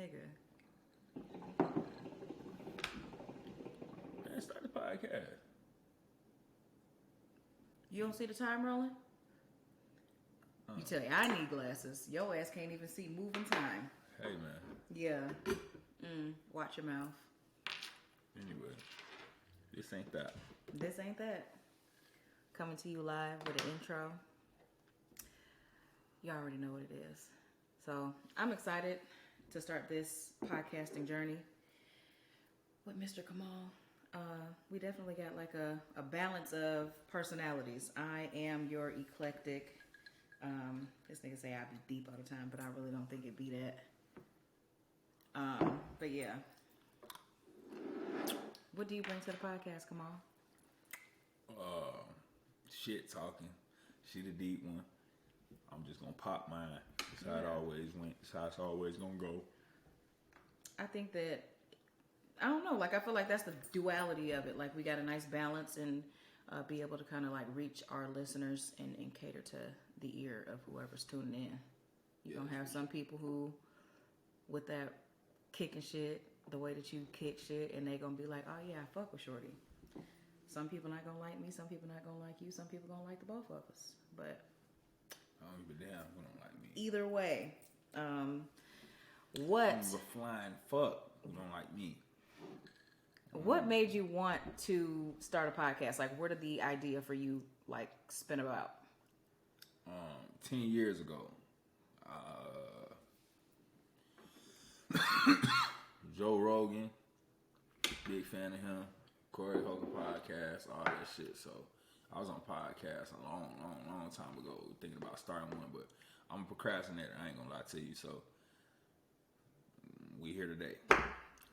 nigga. Man, start the podcast. You don't see the time rolling? You tell you I need glasses. Your ass can't even see moving time. Hey, man. Yeah. Watch your mouth. Anyway, this ain't that. This ain't that. Coming to you live with an intro. You already know what it is. So I'm excited to start this podcasting journey with Mr. Kamaal. We definitely got like a balance of personalities. I am your eclectic. This nigga say I be deep all the time, but I really don't think it be that. But yeah. What do you bring to the podcast, Kamaal? Shit talking. She the deep one. I'm just gonna pop mine. That's how it always went. That's how it's always gonna go. I think that, I don't know, like I feel like that's the duality of it. Like we got a nice balance and be able to kind of like reach our listeners and cater to the ear of whoever's tuning in. You're gonna have some people who, with that kicking shit, the way that you kick shit, and they gonna be like, oh yeah, I fuck with Shorty. Some people not gonna like me, some people not gonna like you, some people gonna like the both of us. But I don't give a damn who don't like me. either way, What? I'm a flying fuck who don't like me. What made you want to start a podcast? Like, where did the idea for you like spin about? 10 years ago, Joe Rogan, big fan of him. Corey Hogan podcast, all that shit. So I was on podcast a long time ago, thinking about starting one, but I'm a procrastinator. I ain't gonna lie to you. So we here today.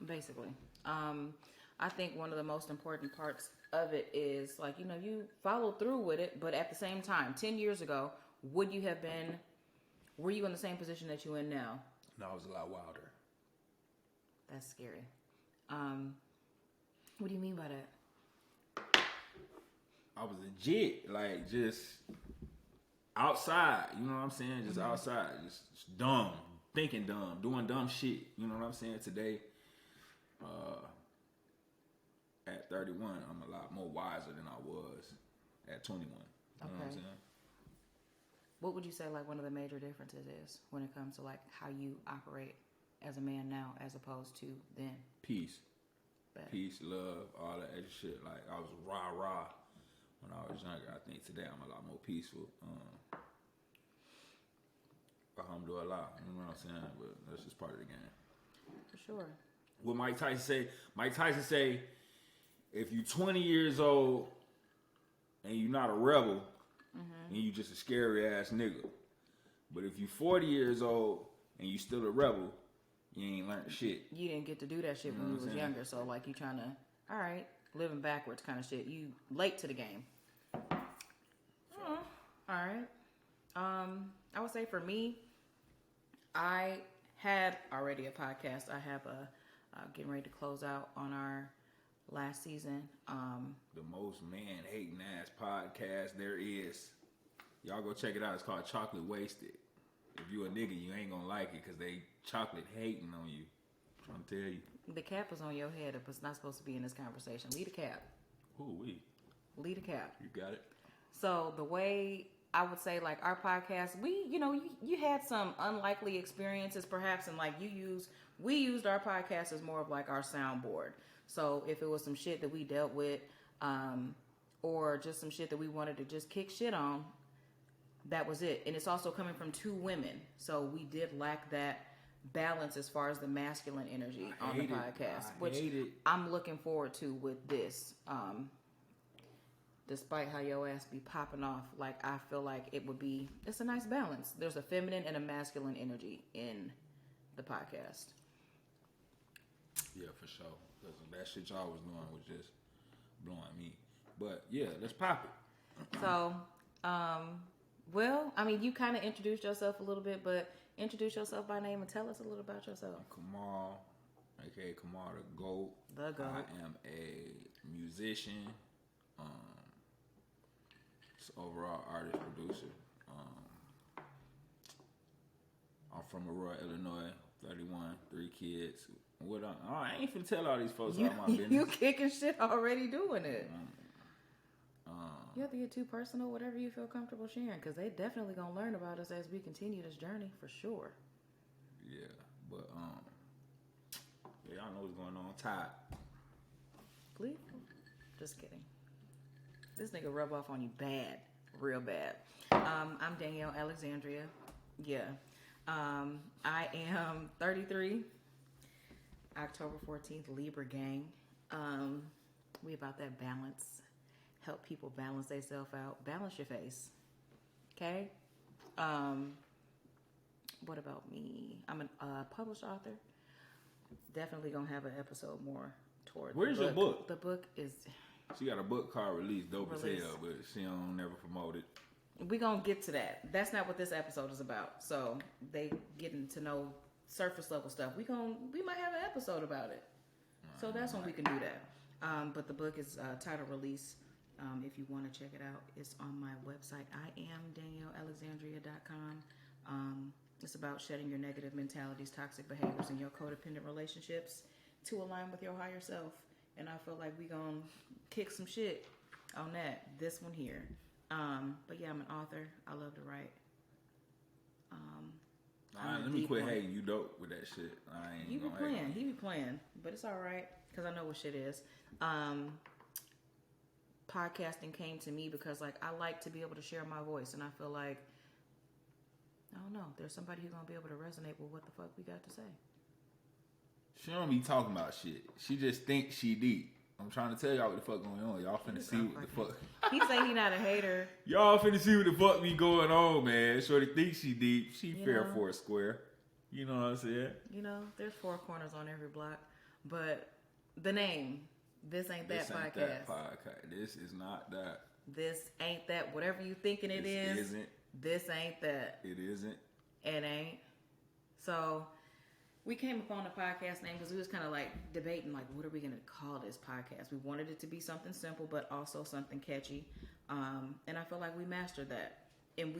Basically, I think one of the most important parts of it is like, you know, you follow through with it, but at the same time, 10 years ago, were you in the same position that you're in now? No, I was a lot wilder. That's scary. What do you mean by that? I was legit, like, just outside, you know what I'm saying? Just outside, just dumb, thinking dumb, doing dumb shit, you know what I'm saying? Today, at 31, I'm a lot more wiser than I was at 21. You know what I'm saying? What would you say, like, one of the major differences is when it comes to, like, how you operate as a man now as opposed to then? Peace. Peace, love, all that extra shit. Like, I was rah-rah when I was younger. I think today I'm a lot more peaceful. Alhamdulillah, you know what I'm saying? But that's just part of the game. For sure. What Mike Tyson say? Mike Tyson say, if you 20 years old and you're not a rebel, and you just a scary ass nigga. But if you 40 years old and you still a rebel, you ain't learned shit. You didn't get to do that shit when you was younger, so like you trying to, all right, living backwards kind of shit. You late to the game. All right. I would say for me, I had already a podcast. I have getting ready to close out on our last season. The most man-hating ass podcast there is. Y'all go check it out. It's called Chocolate Wasted. If you a nigga, you ain't gonna like it because they chocolate hating on you. I'm trying to tell you. The cap is on your head. It's not supposed to be in this conversation. Leave the cap. Who we? Leave the cap. You got it. So the way I would say, like, our podcast, you had some unlikely experiences perhaps, and like we used our podcast as more of like our soundboard. So if it was some shit that we dealt with, or just some shit that we wanted to just kick shit on, that was it. And it's also coming from two women. So we did lack that balance as far as the masculine energy on the podcast, which I'm looking forward to with this. Despite how your ass be popping off, like, I feel like it's a nice balance. There's a feminine and a masculine energy in the podcast. Yeah, for sure. Because that shit y'all was doing was just blowing me. But yeah, let's pop it. So, well, I mean, you kind of introduced yourself a little bit, but introduce yourself by name and tell us a little about yourself. I'm Kamaal, aka Kamaal the Goat. The Goat. I am a musician, overall artist, producer. I'm from Aurora, Illinois, 31, 3 kids. What I ain't finna tell all these folks You, all my business. you kicking shit already doing it. You have to get too personal, whatever you feel comfortable sharing, because they definitely gonna learn about us as we continue this journey for sure. Yeah, but yeah, I know what's going on. Tired. Please, just kidding. This nigga rub off on you bad, real bad. I'm Danielle Alexandria. Yeah, I am 33. October 14th, Libra gang. We about that balance. Help people balance themselves out. Balance your face. Okay? What about me? I'm a published author. Definitely gonna have an episode more towards Where's your book? The book is... She got a book called Release, dope as hell, but she don't never promote it. We gonna get to that. That's not what this episode is about. So they getting to know surface level stuff. We might have an episode about it. So that's when we can do that. But the book is titled Release. If you want to check it out, it's on my website. I am DanielleAlexandria.com. It's about shedding your negative mentalities, toxic behaviors, and your codependent relationships to align with your higher self. And I feel like we gonna kick some shit on that. This one here. But yeah, I'm an author. I love to write. Let me quit hating. You dope with that shit. I ain't You be gonna playing. hate He be playing. But it's all right because I know what shit is. Podcasting came to me because like I like to be able to share my voice, and I feel like I don't know. There's somebody who's gonna be able to resonate with what the fuck we got to say. She don't be talking about shit. She just thinks she deep. I'm trying to tell y'all what the fuck going on. Y'all finna see what the fuck. He say he not a hater. Y'all finna see what the fuck be going on, man. Shorty thinks she deep. She fair for a square. You know what I'm saying? You know, there's 4 corners on every block. But the name, This Aint That Podcast. That podcast. This is not that. This ain't that. Whatever you thinking it is. Isn't. This ain't that. It isn't. It ain't. So we came upon the podcast name because we was kind of like debating, like, what are we going to call this podcast? We wanted it to be something simple, but also something catchy. And I feel like we mastered that. And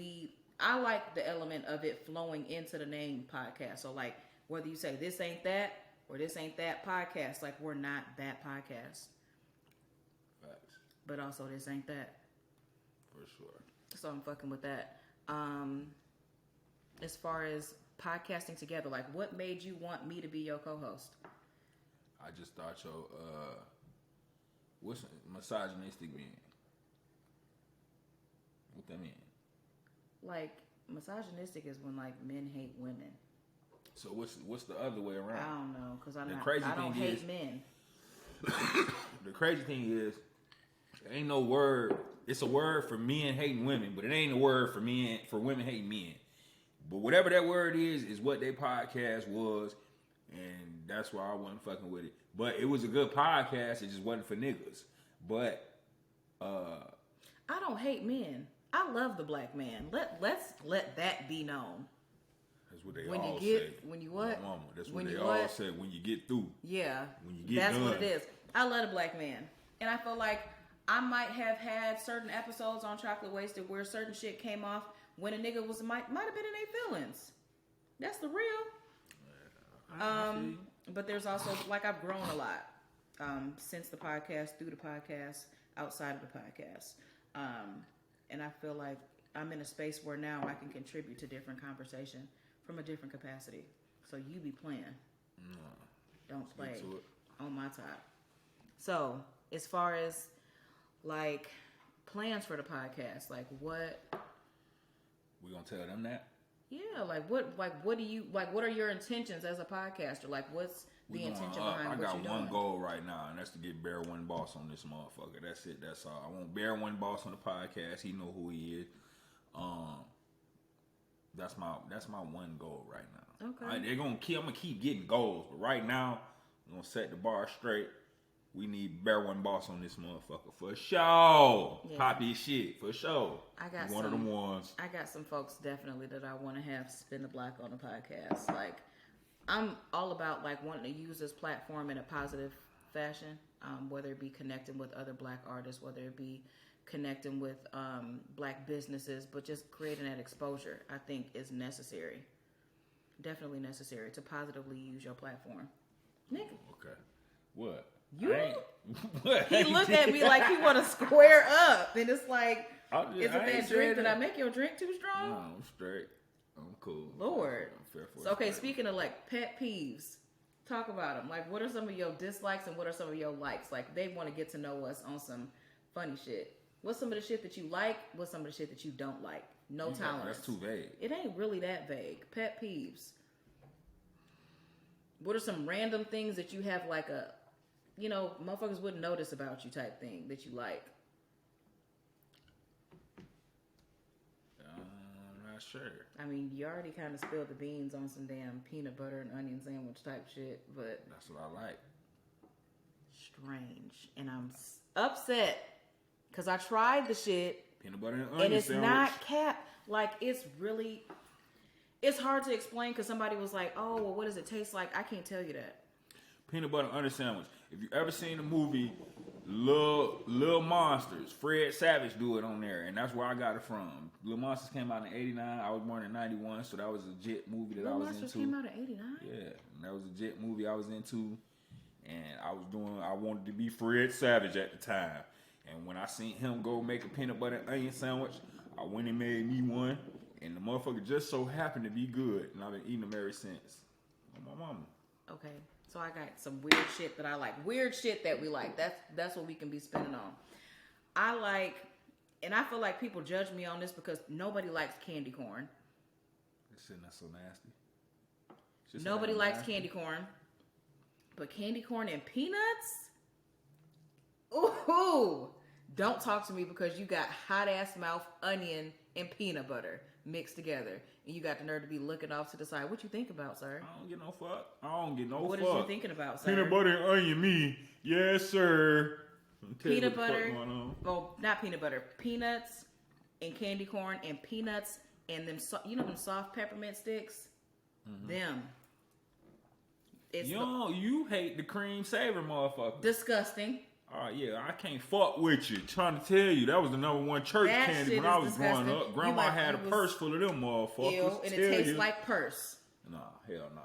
I like the element of it flowing into the name podcast. So like, whether you say this ain't that or this ain't that podcast, like we're not that podcast. Facts. But also this ain't that. For sure. So I'm fucking with that. As far as podcasting together, like what made you want me to be your co-host? I just thought what's misogynistic mean? What that mean? Like misogynistic is when like men hate women. So what's the other way around? I don't know because I don't hate men. The crazy thing is, there ain't no word. It's a word for men hating women, but it ain't a word for women hating men. But whatever that word is what their podcast was, and that's why I wasn't fucking with it. But it was a good podcast. It just wasn't for niggas. But I don't hate men. I love the black man. Let's let that be known. That's what they all say. When you what? My mama. That's what they all say. When you get through. Yeah. When you get that's done. What it is. I love a black man, and I feel like I might have had certain episodes on Chocolate Wasted where certain shit came off when a nigga might have been in their feelings. That's the real. But there's also like I've grown a lot since the podcast, through the podcast, outside of the podcast, and I feel like I'm in a space where now I can contribute to different conversation from a different capacity. So you be playing. No. Don't play on my top. So as far as like plans for the podcast, like what? We gonna tell them that? Yeah, what are your intentions as a podcaster? Like what's the intention behind what you're doing? I got one goal right now, and that's to get Bear One Boss on this motherfucker. That's it. That's all. I want Bear One Boss on the podcast. He know who he is. That's my one goal right now. Okay. I'm gonna keep getting goals, but right now I'm gonna set the bar straight. We need Bear One Boss on this motherfucker for sure. Yeah. Poppy shit for sure. I got one of them ones. I got some folks definitely that I want to have spin the block on the podcast. Like I'm all about like wanting to use this platform in a positive fashion, whether it be connecting with other black artists, whether it be connecting with black businesses, but just creating that exposure I think is necessary. Definitely necessary to positively use your platform. Nigga. Okay. What? You? What? He looked at me like he want to square up. And it's like, is it I ain't that drink? said Did I make your drink too strong? No, I'm straight. I'm cool. Lord. I'm fair for So, okay, it. speaking of like pet peeves, talk about them. Like, what are some of your dislikes and what are some of your likes? Like, they want to get to know us on some funny shit. What's some of the shit that you like? What's some of the shit that you don't like? No tolerance. That's too vague. It ain't really that vague. Pet peeves. What are some random things that you have like a, you know, motherfuckers wouldn't notice about you type thing that you like? I'm not sure. I mean, you already kind of spilled the beans on some damn peanut butter and onion sandwich type shit, but That's what I like. strange. And I'm upset because I tried the shit Peanut butter and onion and it's sandwich. not cap. Like, it's hard to explain because somebody was like, oh, well, what does it taste like? I can't tell you that. Peanut butter and onion sandwich. If you ever seen the movie Little Monsters, Fred Savage do it on there, and that's where I got it from. Little Monsters came out in '89. I was born in '91, so that was a legit movie that I was Monsters into. came out in '89? Yeah, and that was a legit movie I was into, and I wanted to be Fred Savage at the time. And when I seen him go make a peanut butter and onion sandwich, I went and made me one, and the motherfucker just so happened to be good, and I've been eating them ever since. My mama. Okay, so I got some weird shit that I like. Weird shit that we like. That's what we can be spending on. I like, and I feel like people judge me on this because nobody likes candy corn. This shit not so nasty. Shit Nobody not likes nasty. candy corn. But candy corn and peanuts? Ooh! Don't talk to me because you got hot ass mouth onion and peanut butter mixed together. And you got the nerve to be looking off to the side. What you think about, sir? I don't get no fuck. I don't get no What fuck. is you thinking about, sir? Peanut butter and onion me. Yes, sir. Peanut butter. Well, not peanut butter. Peanuts and candy corn and peanuts and them, you know them soft peppermint sticks? Mm-hmm. Them. It's you hate the cream savor motherfucker. disgusting. Yeah, I can't fuck with you. Trying to tell you, that was the number one church That candy shit when I is was disgusting. growing up. Grandma had a purse full of them motherfuckers. Ew, and it tastes like purse. Nah, hell nah.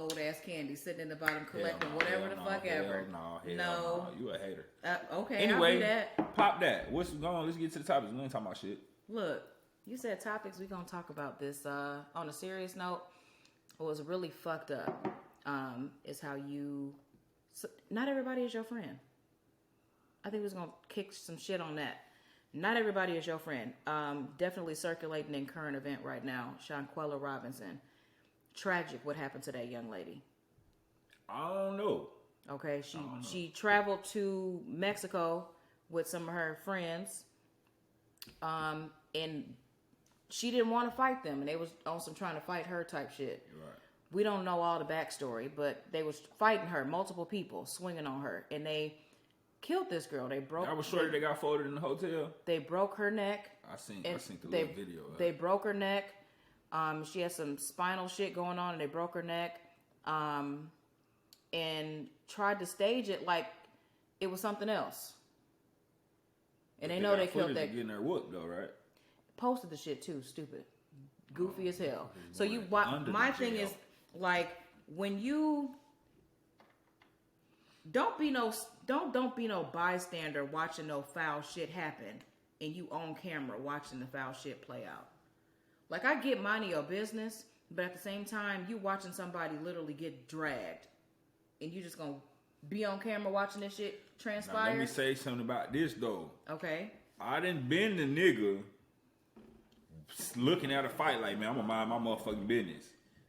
Old ass candy sitting in the bottom collecting Hell no, whatever hell the no, fuck hell ever. No, No. You a hater. Okay, Anyway, I'll do that. pop that. What's going on? Let's get to the topics. We ain't talking about shit. Look, you said topics. We're going to talk about this. On a serious note, what was really fucked up is how not everybody is your friend. I think we're going to kick some shit on that. Not everybody is your friend. Definitely circulating in current event right now. Shanquella Robinson. Tragic what happened to that young lady. I don't know. Okay, she traveled to Mexico with some of her friends, and she didn't want to fight them, and they was on some trying to fight her type shit. Right. We don't know all the backstory, but they was fighting her, multiple people swinging on her, and they killed this girl. They broke. That was shorty that got folded in the hotel. They broke her neck. I seen the little video. They broke her neck. She had some spinal shit going on, and they broke her neck. And tried to stage it like it was something else. And they know they killed that. Getting her whooped though, right? Posted the shit too, stupid, goofy as hell. So my thing is like when you don't be no bystander watching no foul shit happen, and you on camera watching the foul shit play out. Like I get mind your business, but at the same time you watching somebody literally get dragged. And you just gonna be on camera watching this shit transpire? Now, let me say something about this though. Okay. I done been the nigga looking at a fight like, man, I'm gonna mind my motherfucking business.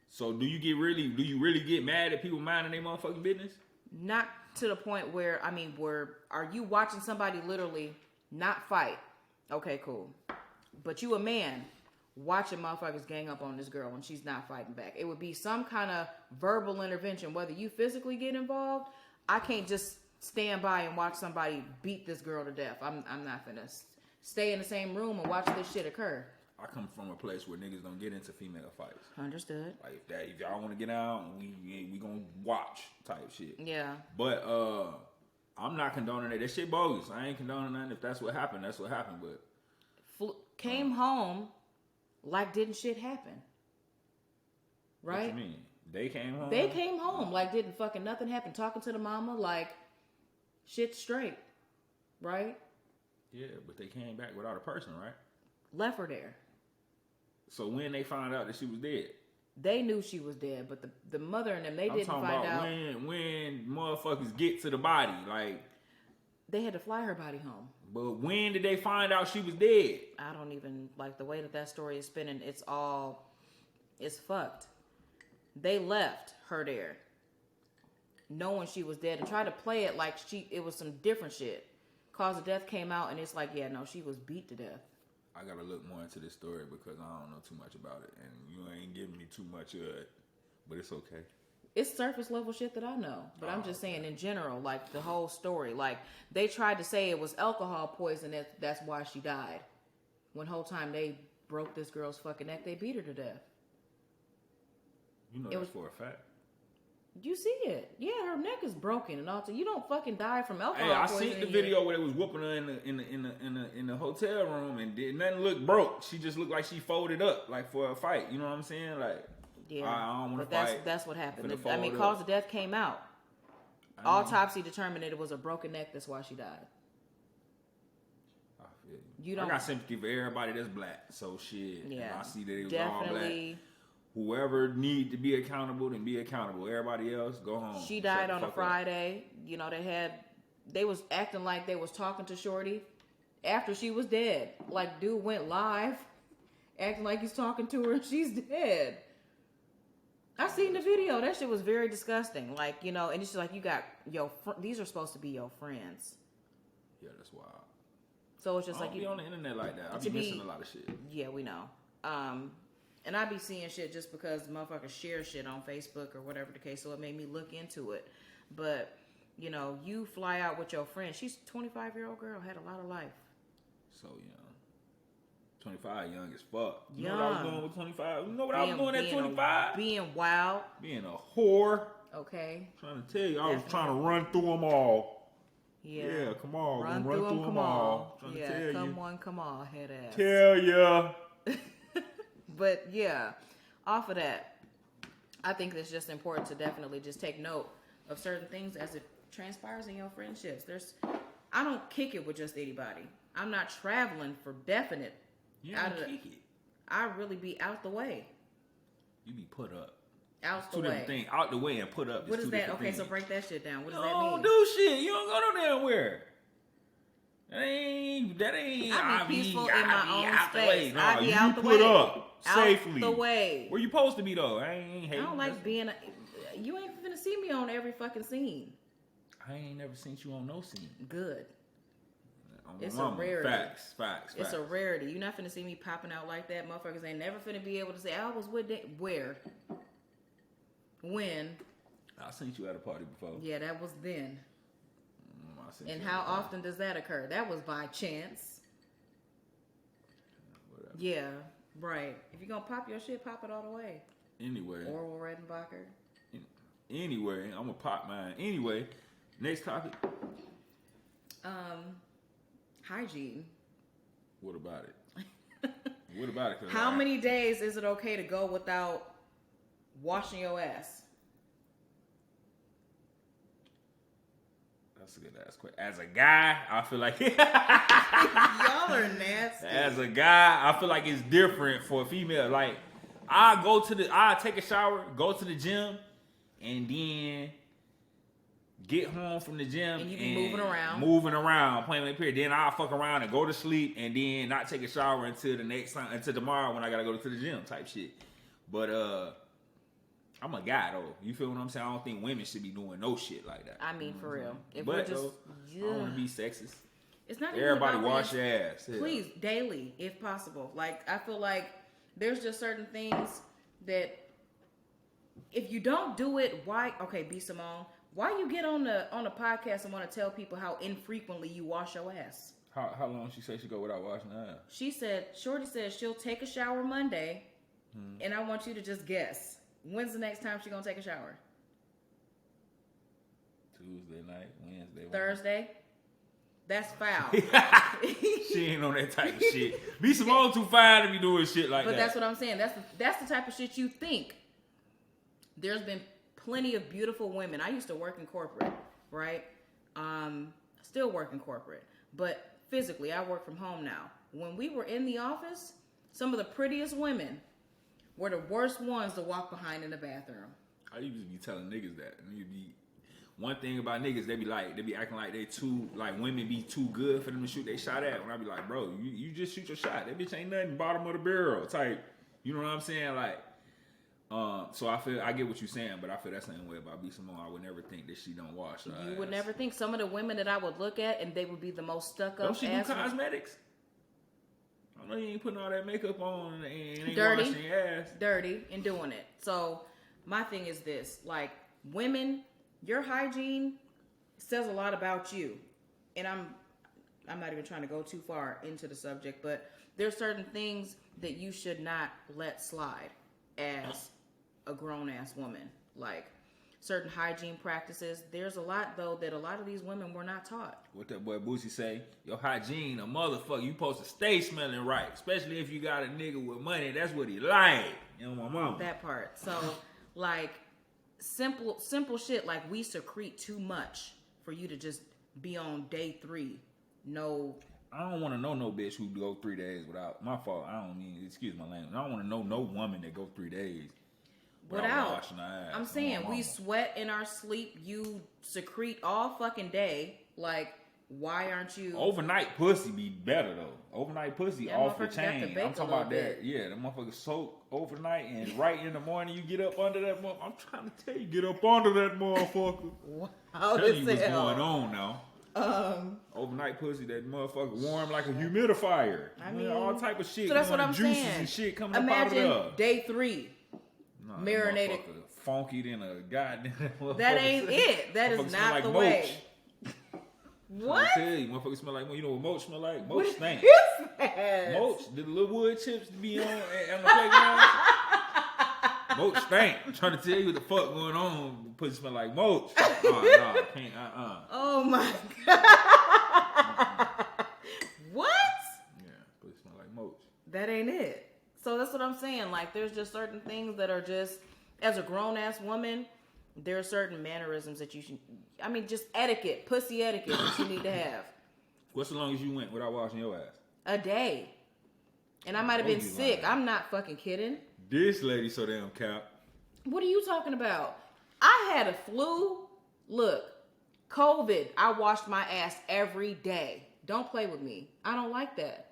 So do you really get mad at people minding their motherfucking business? Not to the point where are you watching somebody literally not fight? Okay, cool. But you a man watching motherfuckers gang up on this girl and she's not fighting back. It would be some kind of verbal intervention, whether you physically get involved. I can't just stand by and watch somebody beat this girl to death. I'm not finna stay in the same room and watch this shit occur. I come from a place where niggas don't get into female fights. Understood. Like if y'all want to get out, we gonna watch type shit. Yeah. But I'm not condoning it. That shit bogus. I ain't condoning nothing. If that's what happened, that's what happened. But came home like didn't shit happen. right? What you mean? They came home? They came home. Like, didn't fucking nothing happen. Talking to the mama, like, shit straight. Right? Yeah, but they came back without a person, right? Left her there. So when they found out that she was dead? They knew she was dead, but the mother and them, they didn't find out. When motherfuckers get to the body, like... They had to fly her body home. But when did they find out she was dead? I don't even, like, the way that story is spinning, it's fucked. They left her there, knowing she was dead, and tried to play it like it was some different shit. Cause of death came out, and it's like, yeah, no, she was beat to death. I gotta look more into this story because I don't know too much about it, and you ain't giving me too much of it, but it's okay. It's surface level shit that I know, but I'm just saying in general, like the whole story, like they tried to say it was alcohol poison, that's why she died. When whole time they broke this girl's fucking neck, they beat her to death. You know that's for a fact. You see it. Yeah, her neck is broken and all. You don't fucking die from alcohol poison. I seen the video where they was whooping her in the hotel room and did nothing look broke. She just looked like she folded up like for a fight. You know what I'm saying? Like, yeah, I don't want to fight. That's what happened. I mean, cause of death came out. Autopsy determined that it was a broken neck. That's why she died. I feel you. I got sympathy for everybody that's black. So shit. Yeah, I see that it was all black. Whoever need to be accountable, then be accountable. Everybody else, go home. She died on a Friday. You know, they was acting like they was talking to Shorty after she was dead. Like, dude went live, acting like he's talking to her and she's dead. I seen the video. That shit was very disgusting. Like, you know, and it's just like, you got, these are supposed to be your friends. Yeah, that's wild. So it's just like, you be on the internet like that. I be missing a lot of shit. Yeah, we know. And I be seeing shit just because motherfuckers share shit on Facebook or whatever the case, so it made me look into it. But, you know, you fly out with your friend. She's a 25-year-old girl, had a lot of life. So young. 25, young as fuck. You young. know what I was doing with 25? You know what I was doing at 25? Being wild. Being a whore. Okay. Trying to tell you, I was trying to run through them all. Yeah. Come on. Run through them all. Trying to tell you. Come on, head ass. Tell ya. But yeah, off of that, I think it's just important to definitely just take note of certain things as it transpires in your friendships. I don't kick it with just anybody. I'm not traveling for definite. You don't kick it. I really be out the way. You be put up. Out the way. Two different things. Out the way and put up. What is that? Okay, so break that shit down. What does that mean? You don't do shit. You don't go no damn where. That ain't. I be peaceful in my own space. No, I be out the way. You put up safely. Out the way. Where you supposed to be though? I ain't hating. I don't like being. You ain't finna see me on every fucking scene. I ain't never seen you on no scene. Good. It's a rarity. Facts. It's a rarity. You're not finna see me popping out like that. Motherfuckers ain't never finna be able to say I was with them. Where? When? I seen you at a party before. Yeah, that was then. And how often does that occur? That was by chance. Whatever. Yeah, right. If you're gonna pop your shit, pop it all the way. Anyway. Orville Redenbacher. Anyway, I'm gonna pop mine. Anyway, next topic. Hygiene. What about it? What about it? How many days is it okay to go without washing your ass? That's a good ass question. As a guy, I feel like y'all are nasty. As a guy, I feel like it's different for a female. Like I take a shower, go to the gym, and then get home from the gym and you be moving around, playing with the period. Then I'll fuck around and go to sleep, and then not take a shower until until tomorrow when I gotta go to the gym type shit. But I'm a guy though. You feel what I'm saying? I don't think women should be doing no shit like that. I mean, for real. If but though, I don't want to be sexist. It's not everybody wash your ass. Yeah. Please, daily, if possible. Like, I feel like there's just certain things that if you don't do it, why? Okay, B. Simone, why you get on the podcast and want to tell people how infrequently you wash your ass? How long she say she go without washing her ass? Shorty said she'll take a shower Monday, and I want you to just guess. When's the next time she gonna take a shower? Tuesday night, Wednesday, Thursday. That's foul. She ain't on that type of shit. B. Simone too fine to be doing shit like that. But that's what I'm saying. That's the type of shit you think. there's been plenty of beautiful women. I used to work in corporate, right? Still work in corporate, but physically I work from home now. When we were in the office, some of the prettiest women were the worst ones to walk behind in the bathroom. I used to be telling niggas that. One thing about niggas, they be acting like they too, like women be too good for them to shoot they shot at. When I be like, bro, you just shoot your shot. That bitch ain't nothing bottom of the barrel type. You know what I'm saying? Like, so I get what you're saying, but I feel that same way about B. Simone. I would never think that she don't wash her You ass. would never think. Some of the women that I would look at and they would be the most stuck up. Don't she do cosmetics? I know you ain't putting all that makeup on and ain't dirty, washing your ass. Dirty and doing it. So my thing is this, like, women, your hygiene says a lot about you. And I'm not even trying to go too far into the subject, but there's certain things that you should not let slide as a grown-ass woman. Like, certain hygiene practices. There's a lot, though, that a lot of these women were not taught. What that boy Boosie say? Your hygiene, a motherfucker. You supposed to stay smelling right. Especially if you got a nigga with money. That's what he like. You know, my mama. That part. So, like, simple shit, like, we secrete too much for you to just be on day 3. No. I don't want to know no bitch who go 3 days without. My fault. I don't mean, excuse my language. I don't want to know no woman that go 3 days without washing her ass. I'm saying we sweat in our sleep. You secrete all fucking day. Like, why aren't you? Overnight pussy be better though. Overnight pussy off the chain. I'm talking about that. Yeah, the motherfucker soak overnight and right in the morning you get up under that motherfucker. I'm trying to tell you, get up under that motherfucker. Wow, tell you what's going on now. Overnight pussy, that motherfucker warm like a humidifier. I mean, all type of shit. So that's what I'm juices saying. And shit coming up out of there. Imagine day 3. Marinated. Funky than a goddamn. That ain't it. That is not like the way. What? I tell you, motherfuckers smell like, you know what mulch smell like? Mulch stink. Mulch, the little wood chips to be on the playground. Mulch stink. I'm trying to tell you what the fuck going on. Pussy smell like mulch. Nah, can't. Oh my god. What? Yeah, pussy smell like mulch. That ain't it. So that's what I'm saying. Like, there's just certain things that are just, as a grown ass woman, there are certain mannerisms that you should, I mean, just etiquette, pussy etiquette that you need to have. What's the longest you went without washing your ass? A day. And I might have been sick. Lying. I'm not fucking kidding. This lady so damn cap. What are you talking about? I had a flu. Look, COVID, I washed my ass every day. Don't play with me. I don't like that.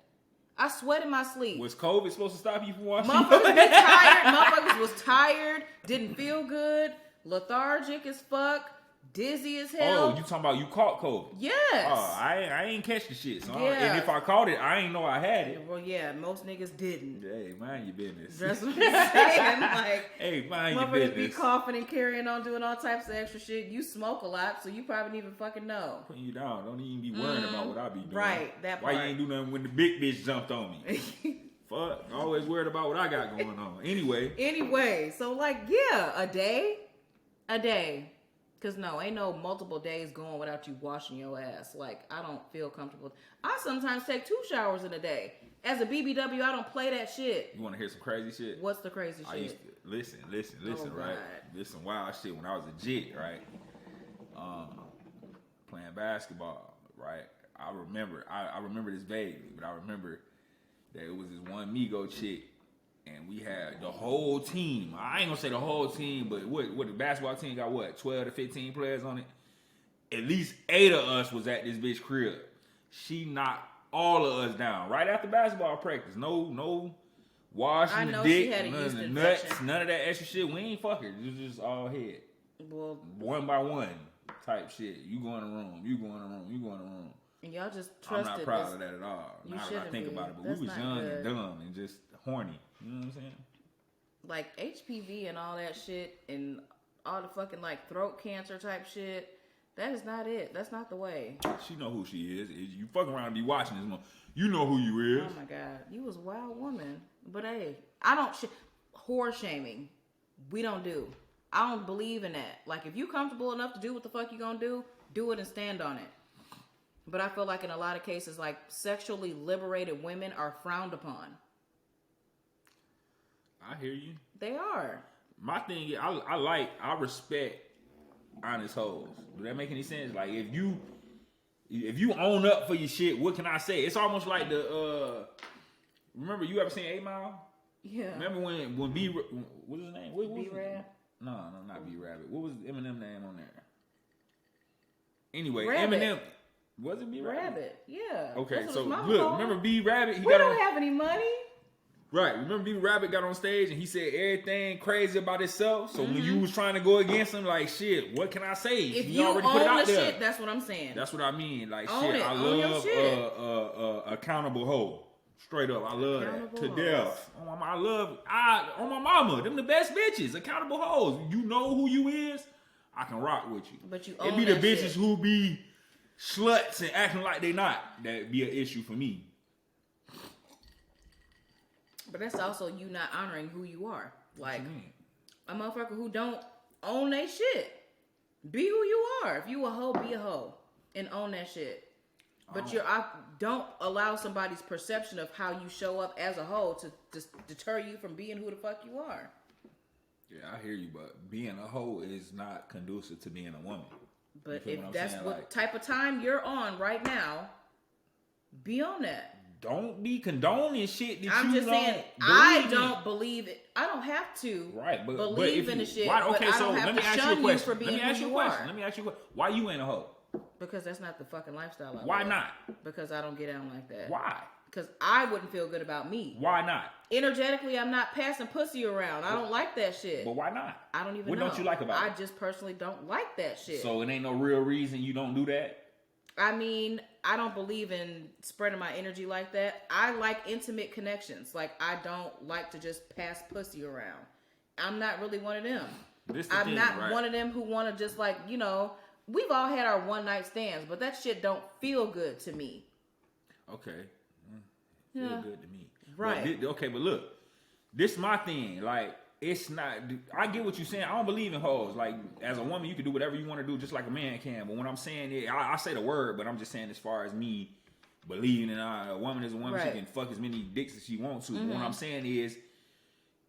I sweat in my sleep. Was COVID supposed to stop you from washing? Motherfuckers be tired. Motherfuckers was tired. Didn't feel good. Lethargic as fuck. Dizzy as hell. Oh, you talking about you caught COVID? Yes. Oh, I ain't catch the shit. So and if I caught it, I ain't know I had it. Well, yeah, most niggas didn't. Hey, mind your business. That's what I'm saying. Like, hey, mind your business. Motherfuckers be coughing and carrying on, doing all types of extra shit. You smoke a lot, so you probably didn't even fucking know. Putting you down. Don't even be worrying about what I be doing. Right, that part. Why you ain't do nothing when the big bitch jumped on me? Fuck. Always worried about what I got going on. Anyway, so like, yeah, a day. Because no, ain't no multiple days going without you washing your ass. Like, I don't feel comfortable. I sometimes take 2 showers in a day. As a BBW, I don't play that shit. You want to hear some crazy shit? What's the crazy shit? I used to, listen, oh, right? God. This some wild shit when I was a jit, right? Playing basketball, right? I remember this vaguely, but I remember that it was this one Migo chick. And we had the whole team. I ain't gonna say the whole team, but what the basketball team got 12 to 15 players on it? At least 8 of us was at this bitch crib. She knocked all of us down right after basketball practice. No washing the dick, none of the nuts, none of that extra shit. We ain't fucking. It was just all head. Well, one by one type shit. You go in the room. You go in the room. You go in the room. And y'all just trusted. I'm not proud of that at all. Now that I think about it, but we was young and dumb and just horny. You know what I'm saying? Like HPV and all that shit and all the fucking like throat cancer type shit. That is not it. That's not the way. She know who she is. You fucking around and be watching this. You know who you is. Oh my God. You was a wild woman. But hey, I don't... whore shaming. We don't do. I don't believe in that. Like, if you comfortable enough to do what the fuck you gonna do it and stand on it. But I feel like in a lot of cases, like, sexually liberated women are frowned upon. I hear you. They are. My thing is, I respect honest hoes. Do that make any sense? Like if you own up for your shit, what can I say? It's almost like the remember you ever seen 8 Mile? Yeah. Remember when B what's his name? What B Rab? No, not B Rabbit. What was Eminem name on there? Anyway, Rabbit. Eminem was it B Rabbit? Yeah. Okay, so look, remember B Rabbit? We don't have any money. Right, remember B Rabbit got on stage and he said everything crazy about himself. So when you was trying to go against him, like shit, what can I say? If you already own put it out the there. shit, that's what I'm saying. That's what I mean. Like Own shit, it. I Own your love shit. accountable hoe. Straight up, I love that to Accountable death. On my mama, them the best bitches. Accountable hoes. You know who you is, I can rock with you. But you own it be the that bitches shit. who be sluts and acting like they not. That be an issue for me. But that's also you not honoring who you are. Like a motherfucker who don't own that shit. Be who you are. If you a hoe, be a hoe and own that shit. But I don't allow somebody's perception of how you show up as a hoe to deter you from being who the fuck you are. Yeah, I hear you, but being a hoe is not conducive to being a woman. But if that's what type of time you're on right now, be on that. Don't be condoning shit that I'm you just saying, I don't believe it. I don't have to believe in the shit. Why, okay, but I so don't have let me to ask you a shun you question. for being Let me ask who you a you question. are. Let me ask you a question. Why you ain't a hoe? Because that's not the fucking lifestyle I Why live. not? Because I don't get down like that. Why? Because I wouldn't feel good about me. Why not? Energetically, I'm not passing pussy around. I don't like that shit. But why not? I don't even what know. What don't you like about it? I just personally don't like that shit. So it ain't no real reason you don't do that? I mean, I don't believe in spreading my energy like that. I like intimate connections. Like, I don't like to just pass pussy around. I'm not really one of them. I'm not one of them who want to just like, you know, we've all had our one night stands, but that shit don't feel good to me. Okay. Feel good to me. Right. But look, this is my thing. Like, it's not, I get what you're saying. I don't believe in hoes. Like, as a woman, you can do whatever you want to do just like a man can. But when I'm saying it, I say the word, but I'm just saying as far as me believing in a woman is a woman, she can fuck as many dicks as she wants to. But what I'm saying is,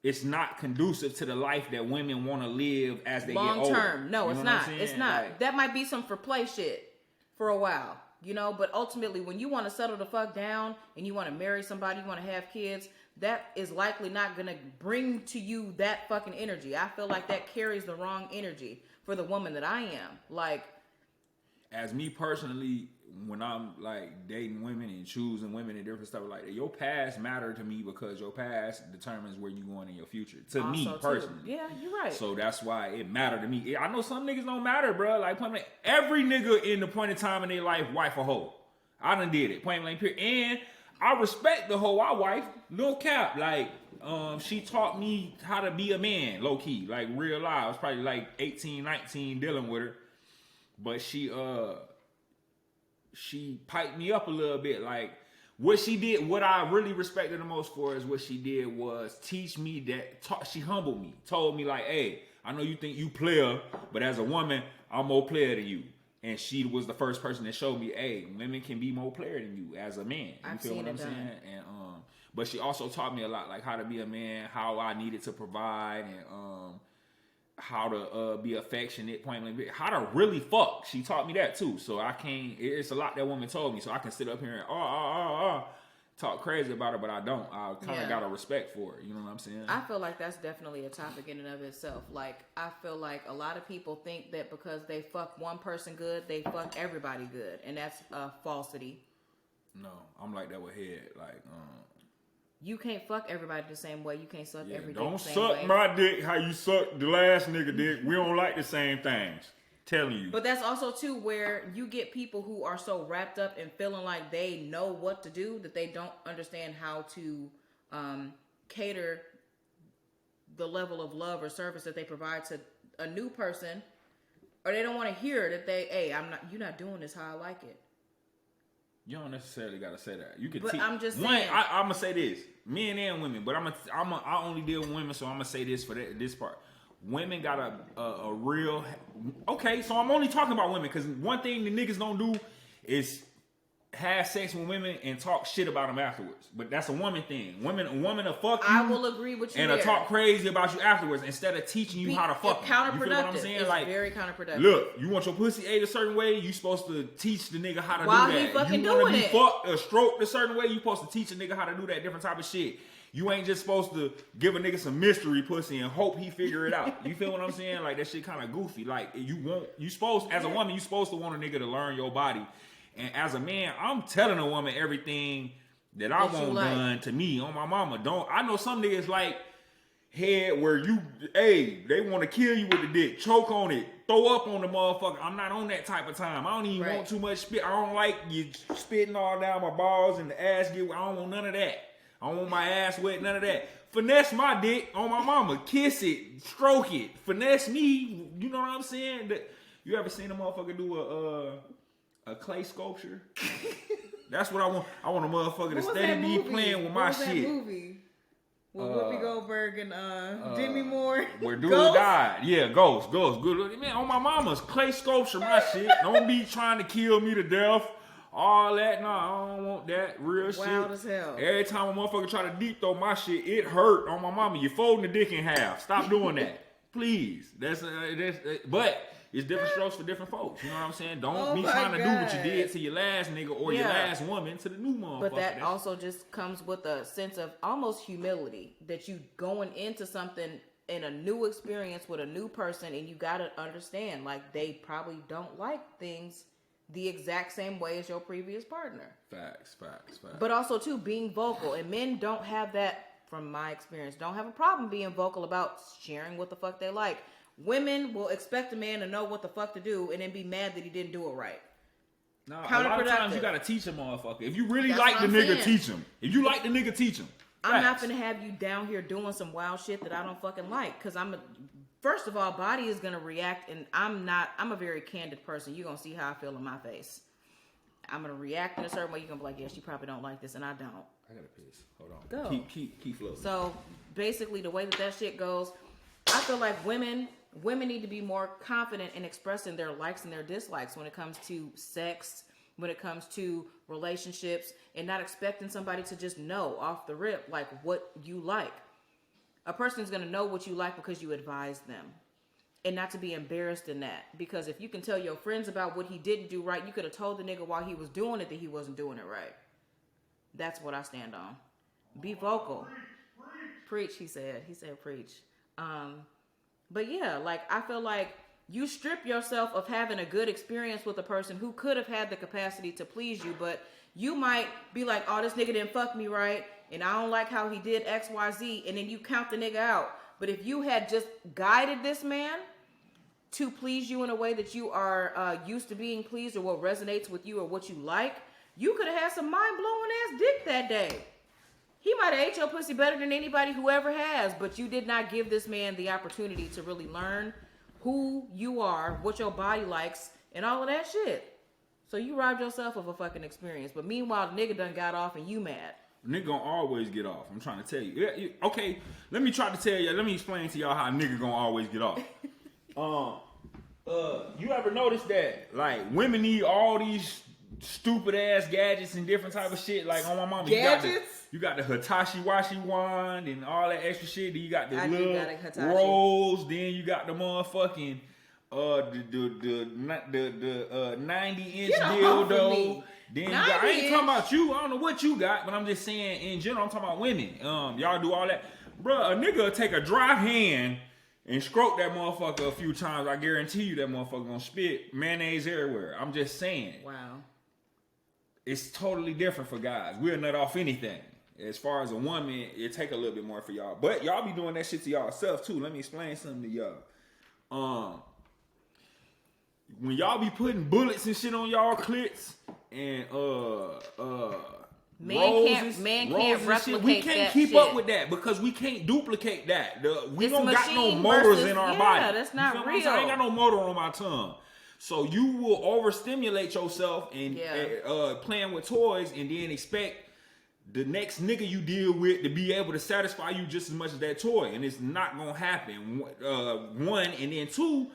it's not conducive to the life that women want to live as they get older. Long term. No, it's not. It's not. Like, that might be some for play shit for a while, you know, but ultimately when you want to settle the fuck down and you want to marry somebody, you want to have kids, that is likely not going to bring to you that fucking energy. I feel like that carries the wrong energy for the woman that I am. Like, as me personally, when I'm like dating women and choosing women and different stuff like that, your past matter to me because your past determines where you're going in your future. To also me personally, yeah, you're right. So that's why it mattered to me. I know some niggas don't matter, bro. Like point blank, every nigga in the point in time in their life, wife a hoe. I done did it. Point blank, period. And I respect the hoe I wife. No cap. Like she taught me how to be a man, low key, like real life. I was probably like 18, 19 dealing with her, but she piped me up a little bit. Like what she did, what I really respected the most for is what she did was teach me that, she humbled me, told me like, hey, I know you think you player, but as a woman, I'm more player than you. And she was the first person that showed me, hey, women can be more player than you as a man. You feel what I'm saying? And but she also taught me a lot, like how to be a man, how I needed to provide, and how to be affectionate, point blank, how to really fuck. She taught me that too. So I can't, it's a lot that woman told me. So I can sit up here and talk crazy about it, but I don't. I kind of got a respect for it. You know what I'm saying? I feel like that's definitely a topic in and of itself. Like, I feel like a lot of people think that because they fuck one person good, they fuck everybody good. And that's a falsity. No, I'm like that with head. Like, you can't fuck everybody the same way. You can't suck every dick don't the same suck way. my dick how you suck the last nigga dick. We don't like the same things. Telling you. But that's also too where you get people who are so wrapped up in feeling like they know what to do that they don't understand how to cater the level of love or service that they provide to a new person, or they don't want to hear that you're not doing this how I like it. You don't necessarily gotta say that. You can. But I'm just saying. I'm gonna say this: men and women. But I only deal with women, so I'm gonna say this for this part. Women got a real. Okay, so I'm only talking about women because one thing the niggas don't do is have sex with women and talk shit about them afterwards. But that's a woman thing. A woman will fuck you. I will agree with you and there. talk crazy about you afterwards instead of teaching you how to fuck. It's counterproductive. You feel what I'm saying? It's like, very counterproductive. Look, you want your pussy ate a certain way, you supposed to teach the nigga how to While do that. he fucking you want to doing be it. fucked or stroked a certain way, you supposed to teach a nigga how to do that different type of shit. You ain't just supposed to give a nigga some mystery pussy and hope he figure it out. You feel what I'm saying? Like, that shit kind of goofy. Like, you supposed, as a woman, you supposed to want a nigga to learn your body. And as a man, I'm telling a woman everything that I want done to me on my mama. I know some niggas like head where they want to kill you with the dick, choke on it, throw up on the motherfucker. I'm not on that type of time. I don't even want too much spit. I don't like you spitting all down my balls and the ass get. I don't want none of that. I don't want my ass wet, none of that. Finesse my dick on my mama. Kiss it, stroke it, finesse me. You know what I'm saying? You ever seen a motherfucker do a clay sculpture? That's what I want. I want a motherfucker to steady be playing with my shit. That movie? With Whoopi Goldberg and Demi Moore. Where dude died. Yeah, Ghost. Good. Man, on my mama's clay sculpture, my shit. Don't be trying to kill me to death. All that, no, I don't want that real shit. Wild as hell. Every time a motherfucker try to deep throw my shit, it hurt on my mama. You're folding the dick in half. Stop doing that, please. But it's different strokes for different folks. You know what I'm saying? Don't be trying to do what you did to your last nigga or your last woman to the new motherfucker. But that also just comes with a sense of almost humility that you going into something in a new experience with a new person, and you gotta understand, like, they probably don't like things the exact same way as your previous partner. Facts. But also, too, being vocal. And men don't have that, from my experience, don't have a problem being vocal about sharing what the fuck they like. Women will expect a man to know what the fuck to do and then be mad that he didn't do it right. No, a lot of times you gotta teach a motherfucker. If you really like the nigga, teach him. If you like the nigga, teach him. I'm not gonna have you down here doing some wild shit that I don't fucking like. Cause first of all, body is gonna react, and I'm a very candid person. You're gonna see how I feel in my face. I'm gonna react in a certain way. You're gonna be like, yeah, she probably don't like this, and I don't. I gotta piss. Hold on. Go. Keep floating. So basically, the way that shit goes, I feel like women need to be more confident in expressing their likes and their dislikes when it comes to sex, when it comes to relationships, and not expecting somebody to just know off the rip, like, what you like. A person's going to know what you like because you advise them, and not to be embarrassed in that. Because if you can tell your friends about what he didn't do right, you could have told the nigga while he was doing it that he wasn't doing it right. That's what I stand on. Be vocal. Preach, he said. He said preach. But yeah, like, I feel like you strip yourself of having a good experience with a person who could have had the capacity to please you, but you might be like, oh, this nigga didn't fuck me right, and I don't like how he did X, Y, Z, and then you count the nigga out. But if you had just guided this man to please you in a way that you are used to being pleased, or what resonates with you or what you like, you could have had some mind-blowing ass dick that day. He might have ate your pussy better than anybody who ever has, but you did not give this man the opportunity to really learn who you are, what your body likes, and all of that shit. So you robbed yourself of a fucking experience. But meanwhile, the nigga done got off and you mad. Nigga gonna always get off. I'm trying to tell you. Okay, let me try to tell you. Let me explain to y'all how a nigga gonna always get off. You ever notice that, like, women need all these stupid ass gadgets and different type of shit? Like, on my mama, you got the Hitachi washi wand and all that extra shit. Then you got the little rolls. Then you got the motherfucking the 90-inch dildo. Then you got, I ain't talking about you. I don't know what you got, but I'm just saying in general. I'm talking about women. Y'all do all that, bruh. A nigga will take a dry hand and stroke that motherfucker a few times. I guarantee you that motherfucker gonna spit mayonnaise everywhere. I'm just saying. Wow. It's totally different for guys. We'll nut off anything. As far as a woman, it take a little bit more for y'all. But y'all be doing that shit to y'all self too. Let me explain something to y'all. When y'all be putting bullets and shit on y'all clits and man can't replicate we can't keep up with that because we can't duplicate that. We don't got no motors in our body. That's not real. I ain't got no motor on my tongue. So you will overstimulate yourself and playing with toys, and then expect the next nigga you deal with to be able to satisfy you just as much as that toy, and it's not gonna happen. One, and then two,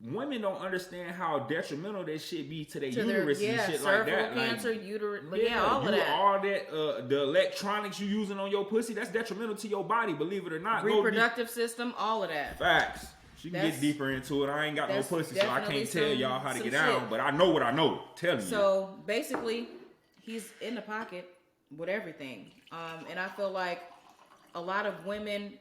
women don't understand how detrimental that shit be to their uterus and shit like cervical that. cancer, like, uterus, all of that. All that, the electronics you using on your pussy, that's detrimental to your body, believe it or not. Reproductive system, all of that. Facts. She can get deeper into it. I ain't got no pussy, so I can't tell y'all how to get down, but I know what I know. Telling you. So basically, he's in the pocket with everything. And I feel like a lot of women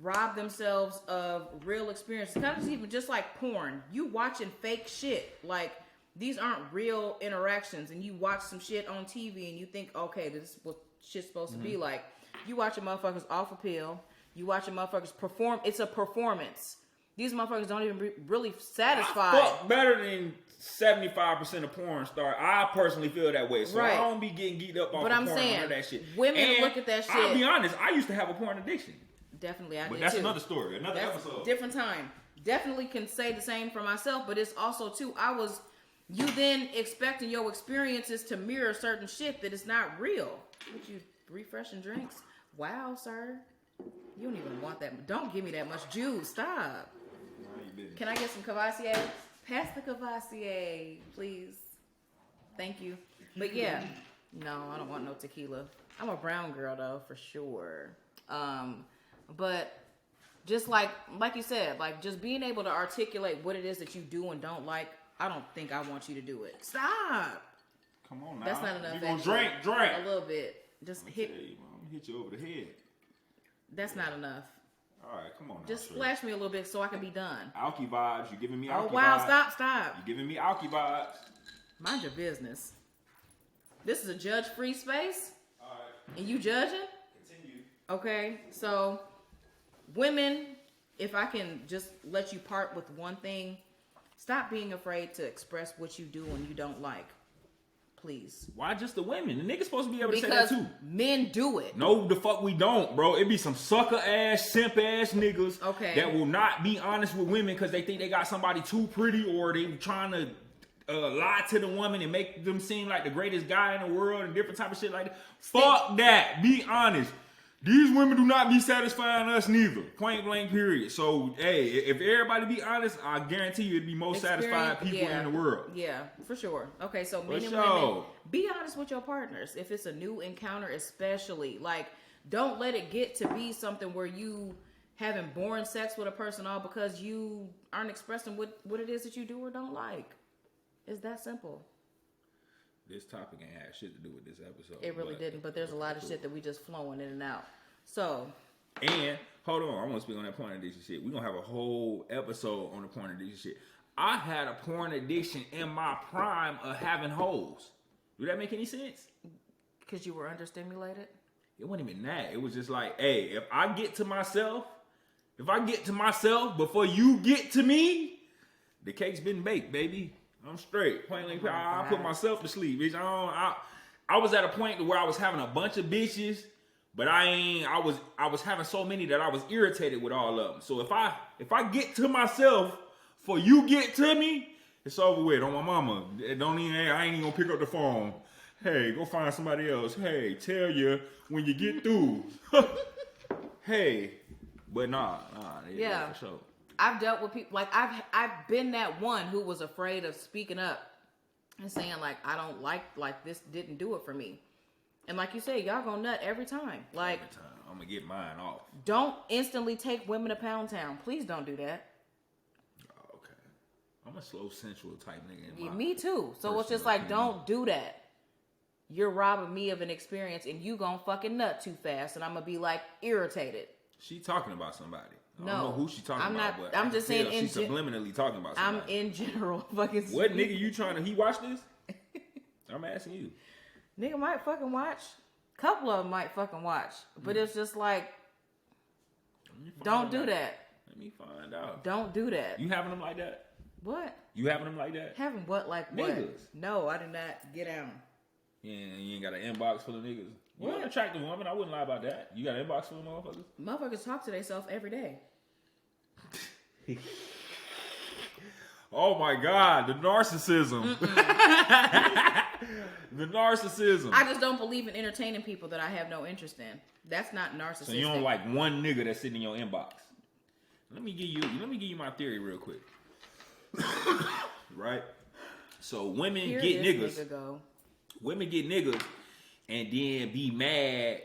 rob themselves of real experiences. Kind of even just like porn. You watching fake shit. Like, these aren't real interactions. And you watch some shit on TV and you think, okay, this is what shit's supposed to be like. You watching motherfuckers off a pill. You watching motherfuckers perform. It's a performance. These motherfuckers don't even really satisfied. I fuck better than 75% of porn stars. I personally feel that way. So I don't be getting geeked up on porn and all that shit. Women look at that shit. I'll be honest, I used to have a porn addiction. Definitely, I did But that's too. another story, another episode. Different time. Definitely can say the same for myself, but it's also too, you then expecting your experiences to mirror certain shit that is not real. Would you refreshing drinks? Wow, sir. You don't even want that. Don't give me that much juice. Stop. Can I get some Cavassier? Pass the Cavassier, please. Thank you. But yeah, no, I don't want no tequila. I'm a brown girl though, for sure. But just like you said, like just being able to articulate what it is that you do and don't like, I don't think I want you to do it. Stop. Come on now. That's not enough. You gonna drink. A little bit. Just I'm gonna hit you over the head. That's not enough. All right, come on now. Just splash me a little bit so I can be done. Alky vibes. You giving me alky vibes. Oh, wow. Stop. You giving me alky vibes. Mind your business. This is a judge-free space? All right. And you judging? Continue. Okay, so women, if I can just let you part with one thing, stop being afraid to express what you do and you don't like. Please. Why just the women? The niggas supposed to be able to say that too. Men do it. No, the fuck we don't, bro. It be some sucker ass, simp ass niggas that will not be honest with women because they think they got somebody too pretty or they trying to lie to the woman and make them seem like the greatest guy in the world and different type of shit like that. Fuck that. Be honest. These women do not be satisfying us neither. Point blank period. So, hey, if everybody be honest, I guarantee you it'd be most satisfied people in the world. Yeah, for sure. Okay, so men and women, be honest with your partners. If it's a new encounter especially, like, don't let it get to be something where you having boring sex with a person all because you aren't expressing what it is that you do or don't like. It's that simple. This topic ain't had shit to do with this episode. It really didn't, but there's a lot of shit that we just flowing in and out. So. And, hold on, I want to speak on that porn addiction shit. We're going to have a whole episode on the porn addiction shit. I had a porn addiction in my prime of having hoes. Do that make any sense? Because you were understimulated? It wasn't even that. It was just like, hey, if I get to myself before you get to me, the cake's been baked, baby. I'm straight. Plainly, I put myself to sleep, bitch. I was at a point where I was having a bunch of bitches, but I was having so many that I was irritated with all of them. So if I get to myself before you get to me, it's over with. On my mama, I ain't even gonna pick up the phone. Hey, go find somebody else. Hey, tell you when you get through. Hey, but nah, yeah, for sure. I've dealt with people, like, I've been that one who was afraid of speaking up and saying, like, I don't like this didn't do it for me. And like you said, y'all gonna nut every time. Like, every time. I'm gonna get mine off. Don't instantly take women to Pound Town. Please don't do that. Oh, okay. I'm a slow, sensual type nigga. Yeah, me too. So it's just like, don't do that. You're robbing me of an experience and you gonna fucking nut too fast and I'm gonna be, like, irritated. She talking about somebody. No, I don't know who she talking about, but I'm just saying she's subliminally talking about somebody. I'm in general fucking. What nigga you trying to? He watch this? I'm asking you. Nigga might fucking watch. Couple of them might fucking watch, but it's just like, don't do that. Let me find out. Don't do that. You having them like that? What? You having them like that? Having what? Like what? Niggas. No, I did not. Get down. Yeah, you ain't got an inbox full of niggas. You an attractive woman. I wouldn't lie about that. You got an inbox full of motherfuckers? Motherfuckers talk to themselves every day. Oh my God, the narcissism. The narcissism. I just don't believe in entertaining people that I have no interest in. That's not narcissistic. So you don't like one nigga that's sitting in your inbox. Let me give you my theory real quick. Right? So women Here get this niggas. nigga go. Women get niggas and then be mad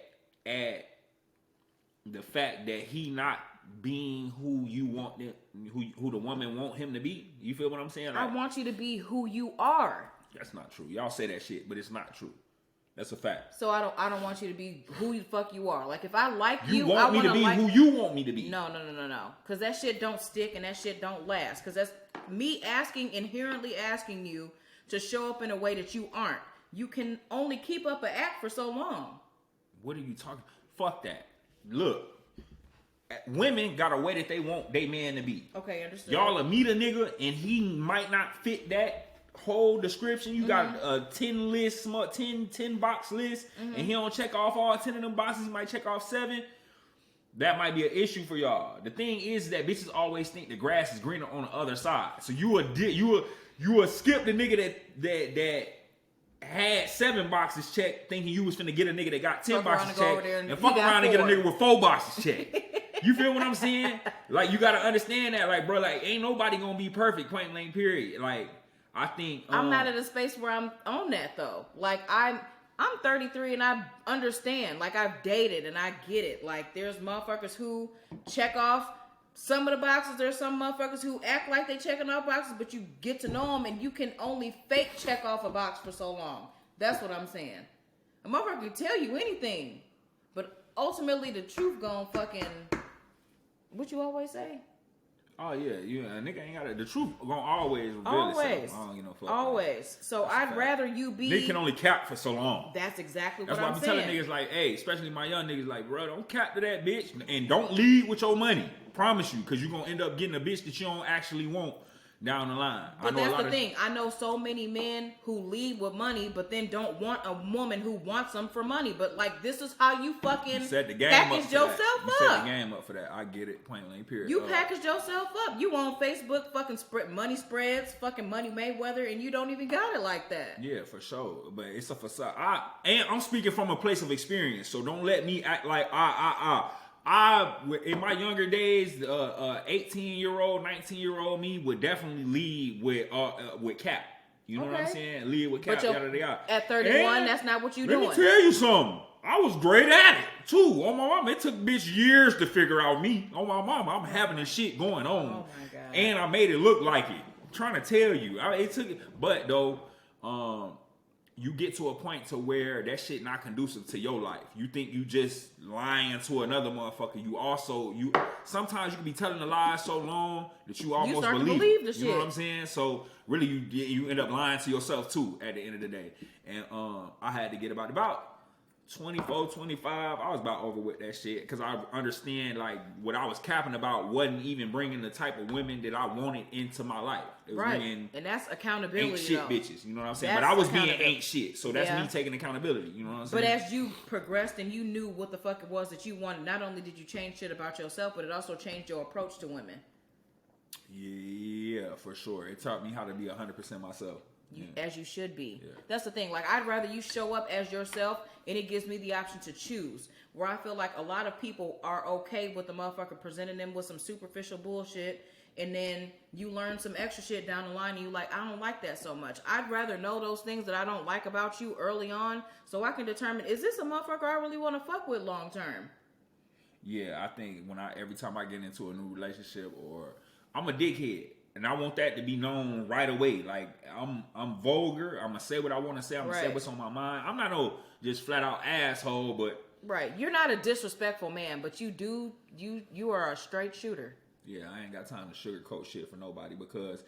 at the fact that he not being who you want them, who the woman want him to be. You feel what I'm saying? I Like, want you to be who you are. that's not true. Y'all say that shit, but it's not true. That's a fact. So I don't want you to be who the fuck you are. Like if I like You I want me to be like, who you want me to be. No. Because that shit don't stick and that shit don't last. Because that's me inherently asking you to show up in a way that you aren't. You can only keep up an act for so long. What are you talking? Fuck that. Look, women got a way that they want their man to be. Okay, understood. Y'all will meet a nigga and he might not fit that whole description. You got a 10 box list, and he don't check off all 10 of them boxes. He might check off 7. That might be an issue for y'all. The thing is that bitches always think the grass is greener on the other side. So you will skip the nigga that had 7 boxes checked, thinking you was finna get a nigga that got 10 boxes checked, and fuck around and get a nigga with 4 boxes checked. You feel what I'm saying? Like, you gotta understand that, like, bro, like, ain't nobody gonna be perfect, point blank, period. Like, I think I'm not at a space where I'm on that though. Like I'm 33 and I understand. Like I've dated and I get it. Like there's motherfuckers who check off some of the boxes. There's some motherfuckers who act like they checking off boxes, but you get to know them and you can only fake check off a box for so long. That's what I'm saying. A motherfucker can tell you anything, but ultimately the truth gon' fucking. What you always say? Oh yeah, a nigga ain't got the truth gonna always reveal Always. itself. I don't, fuck always. So I'd rather you be. Nigga can only cap for so long. That's exactly That's what why I'm I be saying. telling niggas like, hey, especially my young niggas, like, bro, don't cap to that bitch and don't lead with your money. Promise you, because you're gonna end up getting a bitch that you don't actually want down the line. But that's the thing. I know so many men who lead with money, but then don't want a woman who wants them for money. But like, this is how you fucking set the game package up yourself that. up. You set the game up for that. I get it. Point blank. Period. You package yourself up. You on Facebook fucking money spreads, fucking Money Mayweather, and you don't even got it like that. Yeah, for sure. But it's a facade. I'm speaking from a place of experience, so don't let me act like in my younger days, 18-year-old, 19-year-old me would definitely lead with cap. You know what I'm saying? Lead with cap. At 31, that's not what you doing. Let me tell you something. I was great at it too. On my mama, it took bitch years to figure out me. On my mama, I'm having this shit going on, Oh my God. and I made it look like it. I'm trying to tell you, it took it, but though, you get to a point to where that shit not conducive to your life. You think you just lying to another motherfucker. You sometimes you can be telling a lie so long that you almost start to believe believe the You shit. know what I'm saying? So really, you end up lying to yourself too at the end of the day. And I had to get about 24, 25, I was about over with that shit because I understand like what I was capping about wasn't even bringing the type of women that I wanted into my life. It was Right, and that's accountability. ain't shit though. bitches, you know what I'm saying? That's but I was being accountability. ain't shit, so that's me taking accountability, you know what I'm saying? But as you progressed and you knew what the fuck it was that you wanted, not only did you change shit about yourself, but it also changed your approach to women. Yeah, for sure. It taught me how to be 100% myself. As you should be. Yeah. That's the thing. Like, I'd rather you show up as yourself, and it gives me the option to choose. Where I feel like a lot of people are okay with the motherfucker presenting them with some superficial bullshit, and then you learn some extra shit down the line, and you like, I don't like that so much. I'd rather know those things that I don't like about you early on, so I can determine, is this a motherfucker I really want to fuck with long term? Yeah, I think every time I get into a new relationship, or I'm a dickhead. And I want that to be known right away. Like, I'm vulgar. I'm gonna say what I want to say. I'm gonna say what's on my mind. I'm not no just flat out asshole, but right. You're not a disrespectful man, but you are a straight shooter. Yeah, I ain't got time to sugarcoat shit for nobody because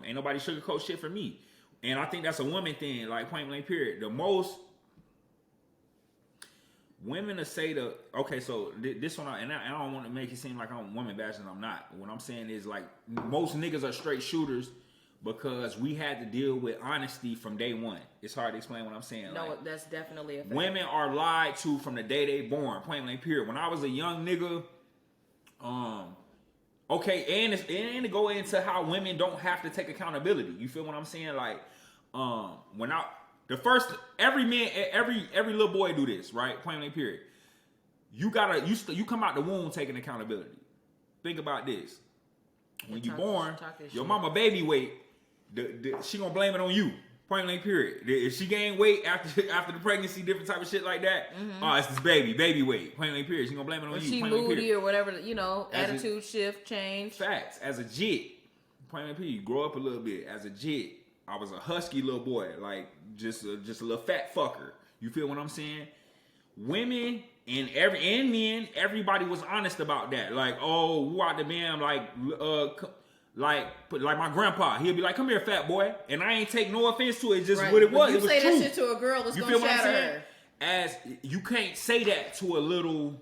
ain't nobody sugarcoat shit for me. And I think that's a woman thing. Like, point blank period. The most women to say so this one, and I don't want to make it seem like I'm woman bashing. I'm not. What I'm saying is, like, most niggas are straight shooters because we had to deal with honesty from day one. It's hard to explain what I'm saying. No, like, that's definitely a fact. women are lied to from the day they born. Point blank period. When I was a young nigga, okay, and to go into how women don't have to take accountability. You feel what I'm saying? Like, when every little boy do this, right? Point blank period. You come out the womb taking accountability. Think about this. when you born, your mama baby weight, she gonna blame it on you. Point blank period. If she gained weight after the pregnancy, different type of shit like that, it's this baby weight. Point blank period. She gonna blame it on you. She moody or whatever, attitude shift, change. Facts. As a jit, point blank period, you grow up a little bit. As a jit, I was a husky little boy, like just a little fat fucker. You feel what I'm saying? Women and men, everybody was honest about that. Like, oh, what the damn, like my grandpa, he'll be like, "Come here, fat boy," and I ain't take no offense to it. It's just what it was. You it was say true. That shit to a girl, it's gonna shatter her. As you can't say that to a little.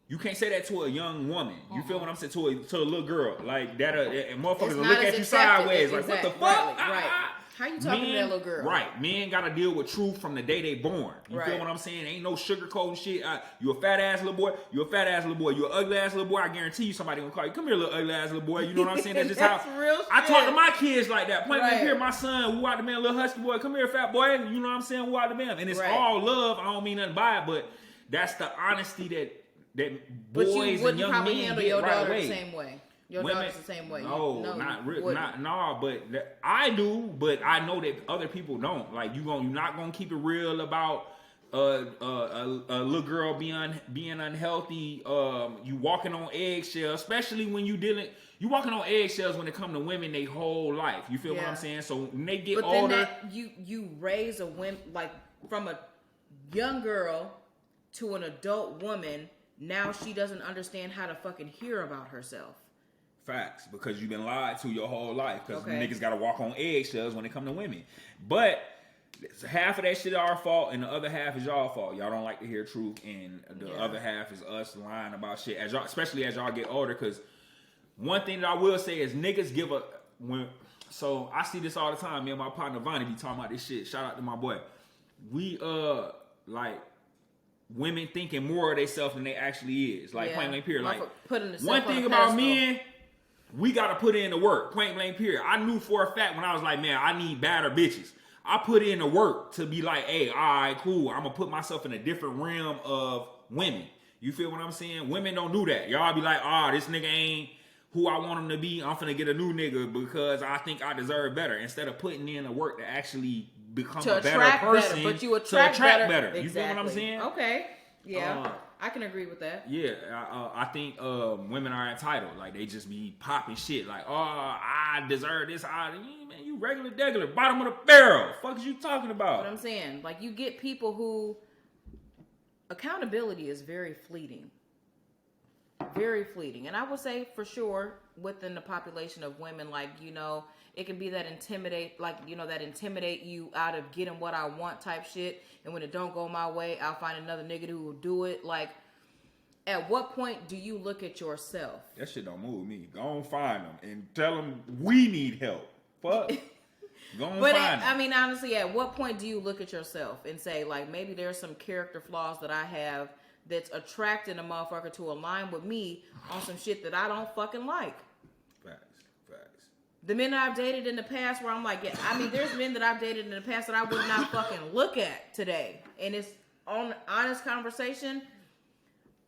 You can't say that to a young woman. You feel what I'm saying? To a little girl. Like that, and motherfuckers will look at you sideways. Like, what the fuck? Right. How you talking to that little girl? Right. Men got to deal with truth from the day they born. You feel what I'm saying? Ain't no sugarcoating shit. You a fat ass little boy. You a fat ass little boy. You an ugly ass little boy. I guarantee you somebody gonna call you. Come here, little ugly ass little boy. You know what I'm saying? That's just That's how real shit. I talk to my kids like that. Point blank here, my son, who out the man, little husky boy. Come here, fat boy. You know what I'm saying? Who out the man? And it's all love. I don't mean nothing by it, but that's the honesty that boys and young men handle get your right daughter away. the same way. Your daughter's the same way. No, but I do. But I know that other people don't. Like you're not gonna keep it real about a little girl being unhealthy. You walking on eggshells, especially when you walking on eggshells when it comes to women they whole life. You feel what I'm saying? So when they get older, you raise a woman like from a young girl to an adult woman. Now she doesn't understand how to fucking hear about herself. Facts, because you've been lied to your whole life. Because niggas got to walk on eggshells when it come to women. But half of that shit is our fault, and the other half is y'all fault. Y'all don't like to hear truth, and the other half is us lying about shit. Especially as y'all get older. Because one thing that I will say is niggas give a so I see this all the time. Me and my partner Vonnie be talking about this shit. Shout out to my boy. We like. Women thinking more of themselves than they actually is. Like point blank period. Like one thing about men, we gotta put in the work. Point blank period. I knew for a fact when I was like, man, I need badder bitches. I put in the work to be like, hey, all right, cool. I'm gonna put myself in a different realm of women. You feel what I'm saying? Women don't do that. Y'all be like, this nigga ain't who I want him to be. I'm finna get a new nigga because I think I deserve better. Instead of putting in the work to actually become a better person, but you attract better. Exactly. You feel what I'm saying? Okay. Yeah, I can agree with that. Yeah, I think women are entitled. Like they just be popping shit. Like, I deserve this. Man, you regular, bottom of the barrel. Fuck is you talking about? What I'm saying, like you get people who accountability is very fleeting. Very fleeting. And I would say for sure within the population of women, like, it can be that intimidate you out of getting what I want type shit. And when it don't go my way, I'll find another nigga who will do it. Like, at what point do you look at yourself? That shit don't move me. Go on find them and tell them we need help. Fuck. Go on find them. I mean, honestly, at what point do you look at yourself and say, like, maybe there's some character flaws that I have that's attracting a motherfucker to align with me on some shit that I don't fucking like. Facts. The men that I've dated in the past where I'm like, there's men that I've dated in the past that I would not fucking look at today. And it's on honest conversation.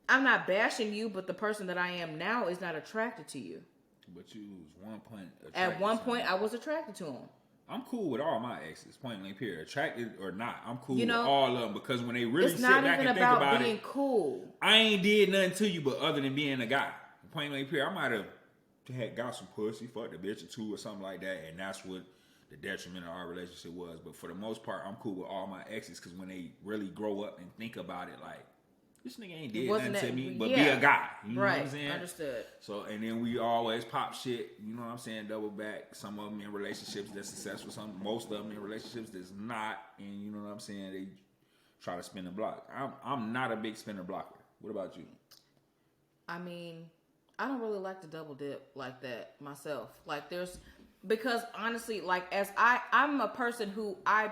I'm not bashing you, but the person that I am now is not attracted to you. But you was one point. At one point, I was attracted to him. I'm cool with all my exes, point blank period. Attracted or not, I'm cool with all of them because when they really sit back and think about it, it's not even about being cool. I ain't did nothing to you but other than being a guy. Point blank period. I might have got some pussy, fucked a bitch or two or something like that, and that's what the detriment of our relationship was. But for the most part, I'm cool with all my exes because when they really grow up and think about it, like, this nigga ain't did nothing to me but be a guy. You know what I'm saying? Understood. So, and then we always pop shit, you know what I'm saying, double back. Some of them in relationships that's successful, most of them in relationships that's not, and you know what I'm saying, they try to spin the block. I'm not a big spinner blocker. What about you? I mean, I don't really like to double dip like that myself. Like because honestly, like I'm a person who I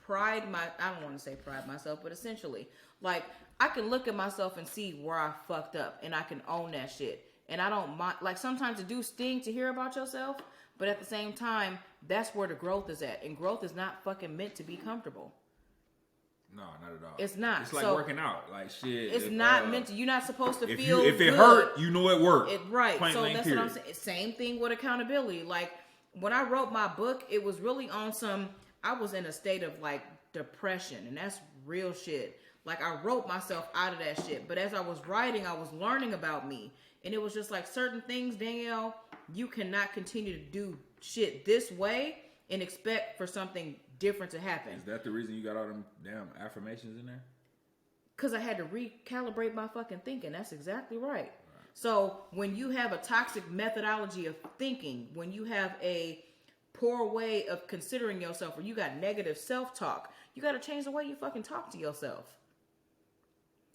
don't want to say pride myself, but essentially, like, I can look at myself and see where I fucked up and I can own that shit. And I don't mind, like, sometimes it do sting to hear about yourself, but at the same time, that's where the growth is at. And growth is not fucking meant to be comfortable. No, not at all. It's not. It's like so, working out. Like shit. It's not meant to. You're not supposed to if feel if it good. hurt, you know it worked. Right. Point so blank, that's period. what I'm saying. Same thing with accountability. Like when I wrote my book, it was really on some. I was in a state of like depression, and that's real shit. Like I wrote myself out of that shit. But as I was writing, I was learning about me, and it was just like certain things, Danielle. You cannot continue to do shit this way and expect for something different to happen. Is that the reason you got all them damn affirmations in there? Because I had to recalibrate my fucking thinking. That's exactly right. So when you have a toxic methodology of thinking, when you have a poor way of considering yourself, or you got negative self-talk, you got to change the way you fucking talk to yourself.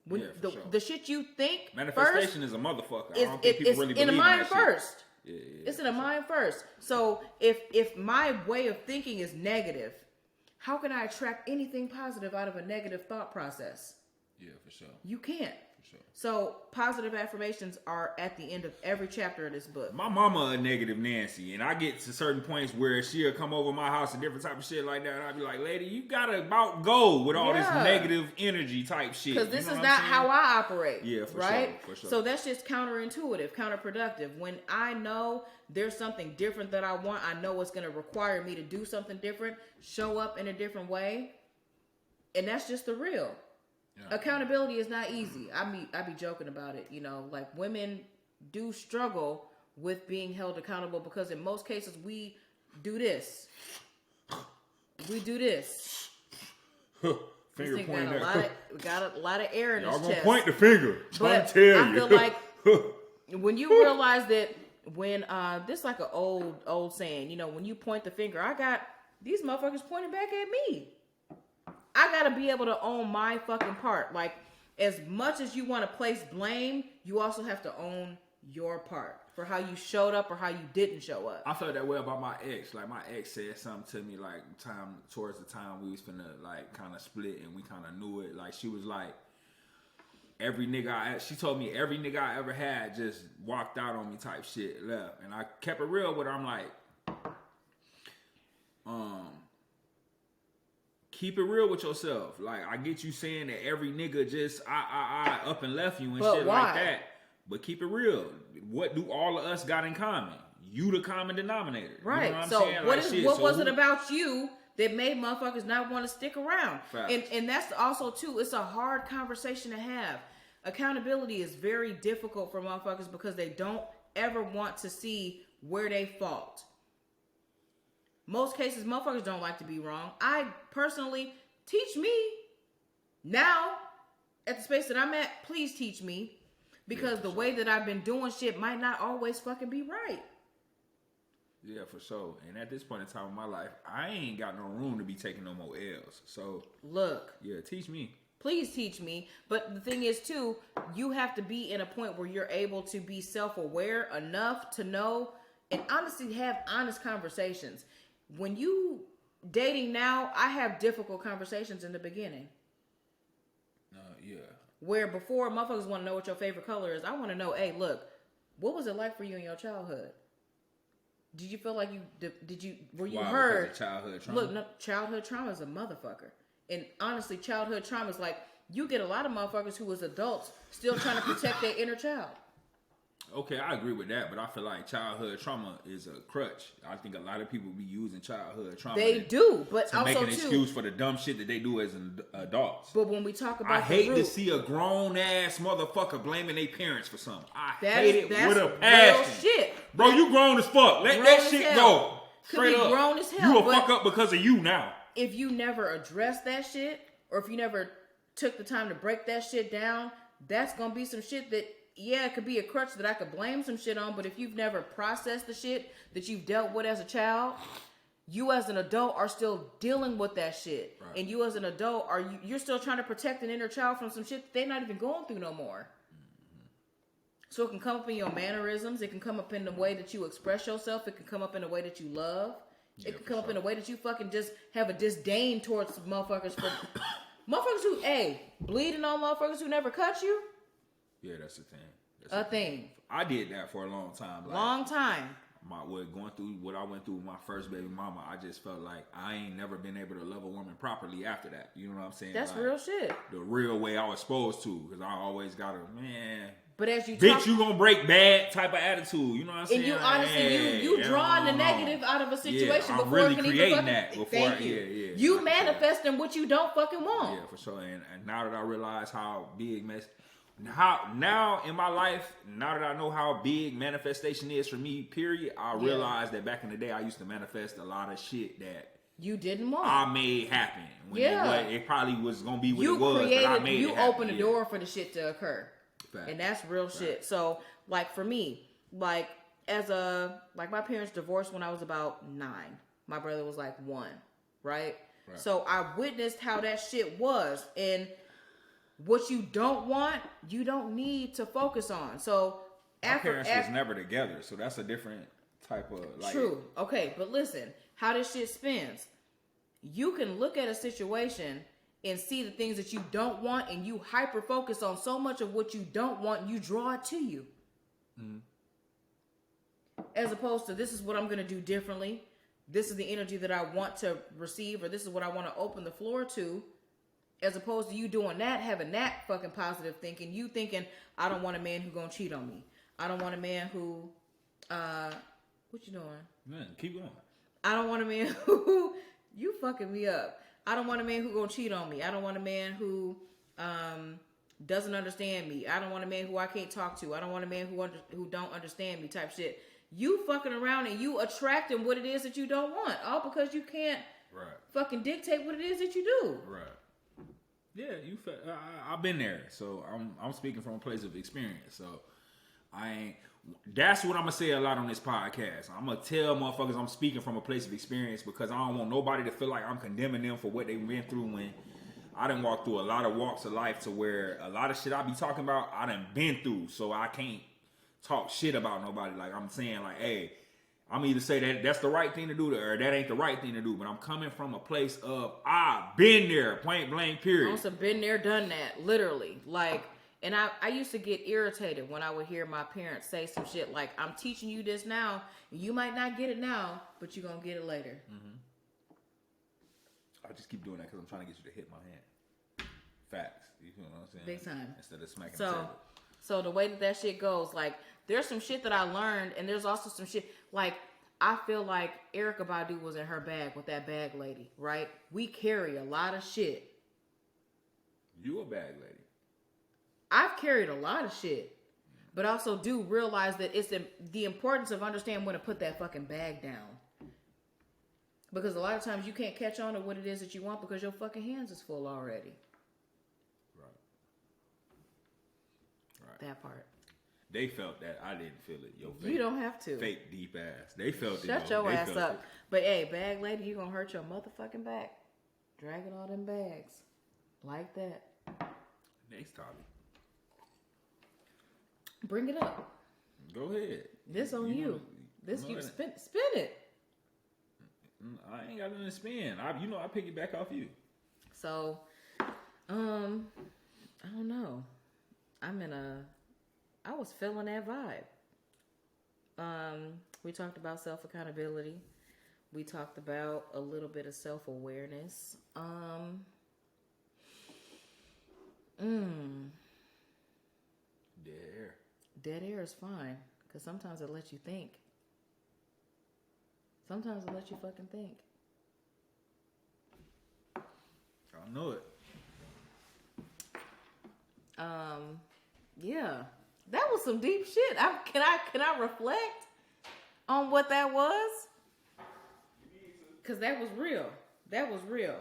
When sure. The shit you think manifestation first, is a motherfucker. I it's, don't think people really in believe the in mind that first. Shit. Yeah, it's in the mind first. So if my way of thinking is negative, how can I attract anything positive out of a negative thought process? Yeah, for sure. You can't. For sure. So positive affirmations are at the end of every chapter of this book. My mama a negative Nancy, and I get to certain points where she'll come over my house and different type of shit like that, and I'll be like, lady, you gotta about go with all this negative energy type shit. Because this is not how I operate. Yeah, for right? sure. For sure. So that's just counterintuitive, counterproductive. When I know there's something different that I want, I know it's gonna require me to do something different, show up in a different way, and that's just the real. Yeah. Accountability is not easy. I be joking about it, you know, like women do struggle with being held accountable because in most cases we do this. We do this. Finger pointing got a lot of air in his chest. Y'all gonna point the finger. But tell you. I feel like when you realize that when this is like an old saying, you know, when you point the finger, I got these motherfuckers pointing back at me. I gotta be able to own my fucking part. Like, as much as you want to place blame, you also have to own your part for how you showed up or how you didn't show up. I felt that way about my ex. Like, my ex said something to me, like, towards the time we was finna, like, kind of split and we kind of knew it. Like, she was like, she told me every nigga I ever had just walked out on me type shit, left. And I kept it real with her. I'm like, keep it real with yourself. Like, I get you saying that every nigga just I up and left you and but shit why? like that. But keep it real. What do all of us got in common? You the common denominator. Right. You know what I'm so saying? what was it about you that made motherfuckers not want to stick around? Facts. And that's also too, it's a hard conversation to have. Accountability is very difficult for motherfuckers because they don't ever want to see where they fault. Most cases, motherfuckers don't like to be wrong. I personally, teach me. Now, at the space that I'm at, please teach me. Because the way that I've been doing shit might not always fucking be right. Yeah, for sure. And at this point in time in my life, I ain't got no room to be taking no more L's. So, look. Yeah, teach me. Please teach me. But the thing is, too, you have to be in a point where you're able to be self-aware enough to know and honestly have honest conversations. When you dating now, I have difficult conversations in the beginning. Yeah. Where before motherfuckers want to know what your favorite color is, I want to know, hey, look, what was it like for you in your childhood? Did you feel like were you hurt? Childhood trauma? Look, no, childhood trauma is a motherfucker. And honestly, childhood trauma is like, you get a lot of motherfuckers who was adults still trying to protect their inner child. Okay, I agree with that, but I feel like childhood trauma is a crutch. I think a lot of people be using childhood trauma. They do, but to also make an excuse for the dumb shit that they do as adults. But when we talk about I hate to see a grown ass motherfucker blaming their parents for something. I hate it with a passion. Real shit. Bro, you grown as fuck. Let that shit go. Straight up. Grown as hell. You a fuck up because of you now. If you never addressed that shit, or if you never took the time to break that shit down, that's gonna be some shit that, yeah, it could be a crutch that I could blame some shit on, but if you've never processed the shit that you've dealt with as a child, you as an adult are still dealing with that shit. Right. And you as an adult, you're still trying to protect an inner child from some shit that they're not even going through no more. Mm-hmm. So it can come up in your mannerisms. It can come up in the way that you express yourself. It can come up in the way that you love. It can come up in a way that you fucking just have a disdain towards motherfuckers for motherfuckers who, bleeding on motherfuckers who never cut you. Yeah, that's the thing. That's a thing. I did that for a long time. Long time. going through what I went through with my first baby mama, I just felt like I ain't never been able to love a woman properly after that. You know what I'm saying? That's like, real shit. The real way I was supposed to, because I always got a man. But as you bitch, you gonna break bad type of attitude. You know what I'm saying? And you honestly, you drawing the negative out of a situation before really it can creating even that before. Thank you. You manifesting what you don't fucking want. Yeah, for sure. And now that I realize how big now in my life, now that I know how big manifestation is for me, period, I realize that back in the day I used to manifest a lot of shit that you didn't want. I made happen. When it probably was gonna be what it was, created, but I made you it happen. opened the door for the shit to occur. Fact. And that's real shit. So, like for me, like my parents divorced when I was about 9. My brother was like 1, right? So I witnessed how that shit was, and what you don't want, you don't need to focus on. So my parents was never together, so that's a different type of like. True. Okay, but listen, how this shit spins. You can look at a situation and see the things that you don't want, and you hyper focus on so much of what you don't want, and you draw it to you. Mm-hmm. As opposed to, this is what I'm going to do differently. This is the energy that I want to receive, or this is what I want to open the floor to. As opposed to you doing that, having that fucking positive thinking. You thinking, I don't want a man who gonna cheat on me. I don't want a man who, what you doing? Man, keep going. I don't want a man who, you fucking me up. I don't want a man who gonna cheat on me. I don't want a man who, doesn't understand me. I don't want a man who I can't talk to. I don't want a man who don't understand me type shit. You fucking around and you attracting what it is that you don't want. All because you can't fucking dictate what it is that you do. Right. Yeah, I've been there, so I'm speaking from a place of experience. So that's what I'm gonna say a lot on this podcast. I'm gonna tell motherfuckers I'm speaking from a place of experience, because I don't want nobody to feel like I'm condemning them for what they've been through, when I done walked through a lot of walks of life to where a lot of shit I be talking about I done been through, so I can't talk shit about nobody. Like I'm saying, like, hey, I'm either say that that's the right thing to do, or that ain't the right thing to do. But I'm coming from a place of, I've been there, point blank, period. I also been there, done that, literally. Like, and I used to get irritated when I would hear my parents say some shit like, I'm teaching you this now, you might not get it now, but you're going to get it later. Mm-hmm. I just keep doing that because I'm trying to get you to hit my hand. Facts. You know what I'm saying? Big time. Instead of smacking the table. So the way that shit goes, like, there's some shit that I learned, and there's also some shit, like, I feel like Erykah Badu was in her bag with that bag lady, right? We carry a lot of shit. You a bag lady. I've carried a lot of shit, but also do realize that it's the importance of understanding when to put that fucking bag down. Because a lot of times you can't catch on to what it is that you want because your fucking hands is full already. Right. That part. They felt that. I didn't feel it. You don't have to. Fake deep ass. They felt it. Shut your ass up. But hey, bag lady, you gonna hurt your motherfucking back. Dragging all them bags. Like that. Next topic. Bring it up. Go ahead. This on you. This you spin it. I ain't got nothing to spin. I pick it back off you. So, I don't know. I was feeling that vibe. We talked about self-accountability. We talked about a little bit of self-awareness. Dead air. Dead air is fine, because sometimes it lets you think. Sometimes it lets you fucking think. I know it. Yeah. That was some deep shit. Can I reflect on what that was? Because that was real. That was real.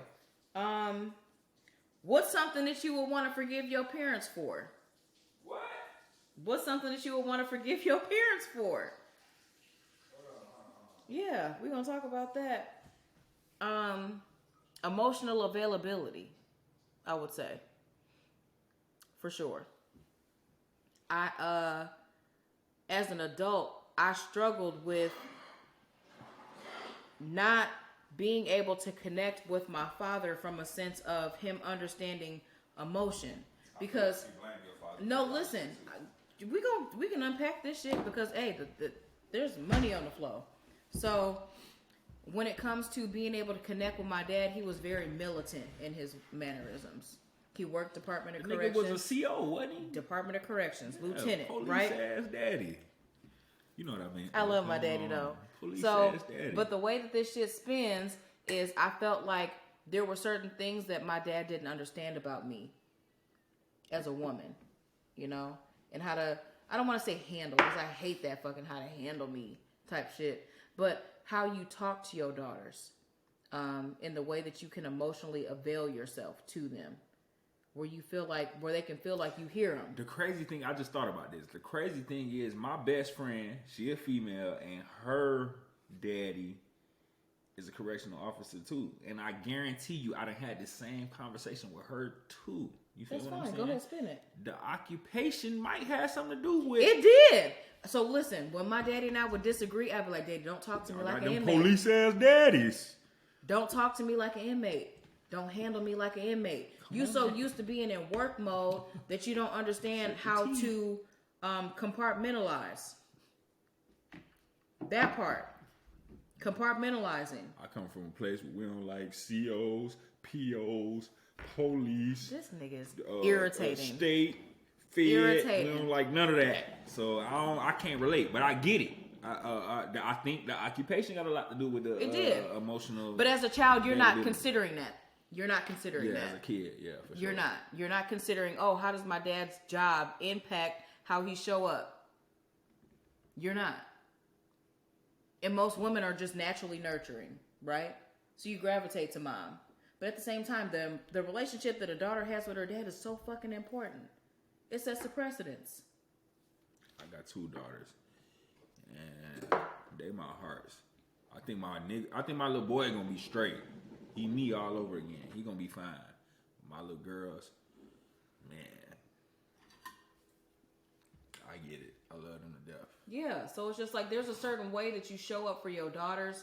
What's something that you would want to forgive your parents for? What? What's something that you would want to forgive your parents for? Yeah, we're going to talk about that. Emotional availability, I would say. For sure. As an adult, I struggled with not being able to connect with my father from a sense of him understanding emotion. Because, no, listen, we can unpack this shit because, hey, There's money on the flow. So when it comes to being able to connect with my dad, he was very militant in his mannerisms. He worked Department of Corrections. Nigga was a CO, wasn't he? Department of Corrections, lieutenant, police right? Ass daddy. You know what I mean? I love my daddy though. Police so, ass daddy. But the way that this shit spins is, I felt like there were certain things that my dad didn't understand about me as a woman, you know, and how to. I don't want to say handle, because I hate that fucking how to handle me type shit, but how you talk to your daughters, in the way that you can emotionally avail yourself to them. Where they can feel like you hear them. The crazy thing, I just thought about this. The crazy thing is, my best friend, she a female, and her daddy is a correctional officer too. And I guarantee you, I done had the same conversation with her too. You feel That's what I'm fine. saying? Go ahead, spin it. The occupation might have something to do with it. Did. So listen, when my daddy and I would disagree, I'd be like, "Daddy, don't talk to me like an inmate. Police ass daddies. Don't talk to me like an inmate. Don't handle me like an inmate. You so used to being in work mode that you don't understand how to compartmentalize. That part. Compartmentalizing. I come from a place where we don't like COs, POs, police. This nigga is irritating. State, Fed. Irritating. We don't like none of that. So I can't relate, but I get it. I think the occupation got a lot to do with the emotional. But as a child, you're not considering that. You're not considering that. As a kid, yeah, for sure. You're not. You're not considering, oh, how does my dad's job impact how he show up? You're not. And most women are just naturally nurturing, right? So you gravitate to mom. But at the same time, the relationship that a daughter has with her dad is so fucking important. It sets the precedence. I got 2 daughters, and they my hearts. I think my little boy gonna be straight. He me all over again. He gonna be fine. My little girls, man, I get it. I love them to death. Yeah, so it's just like there's a certain way that you show up for your daughters,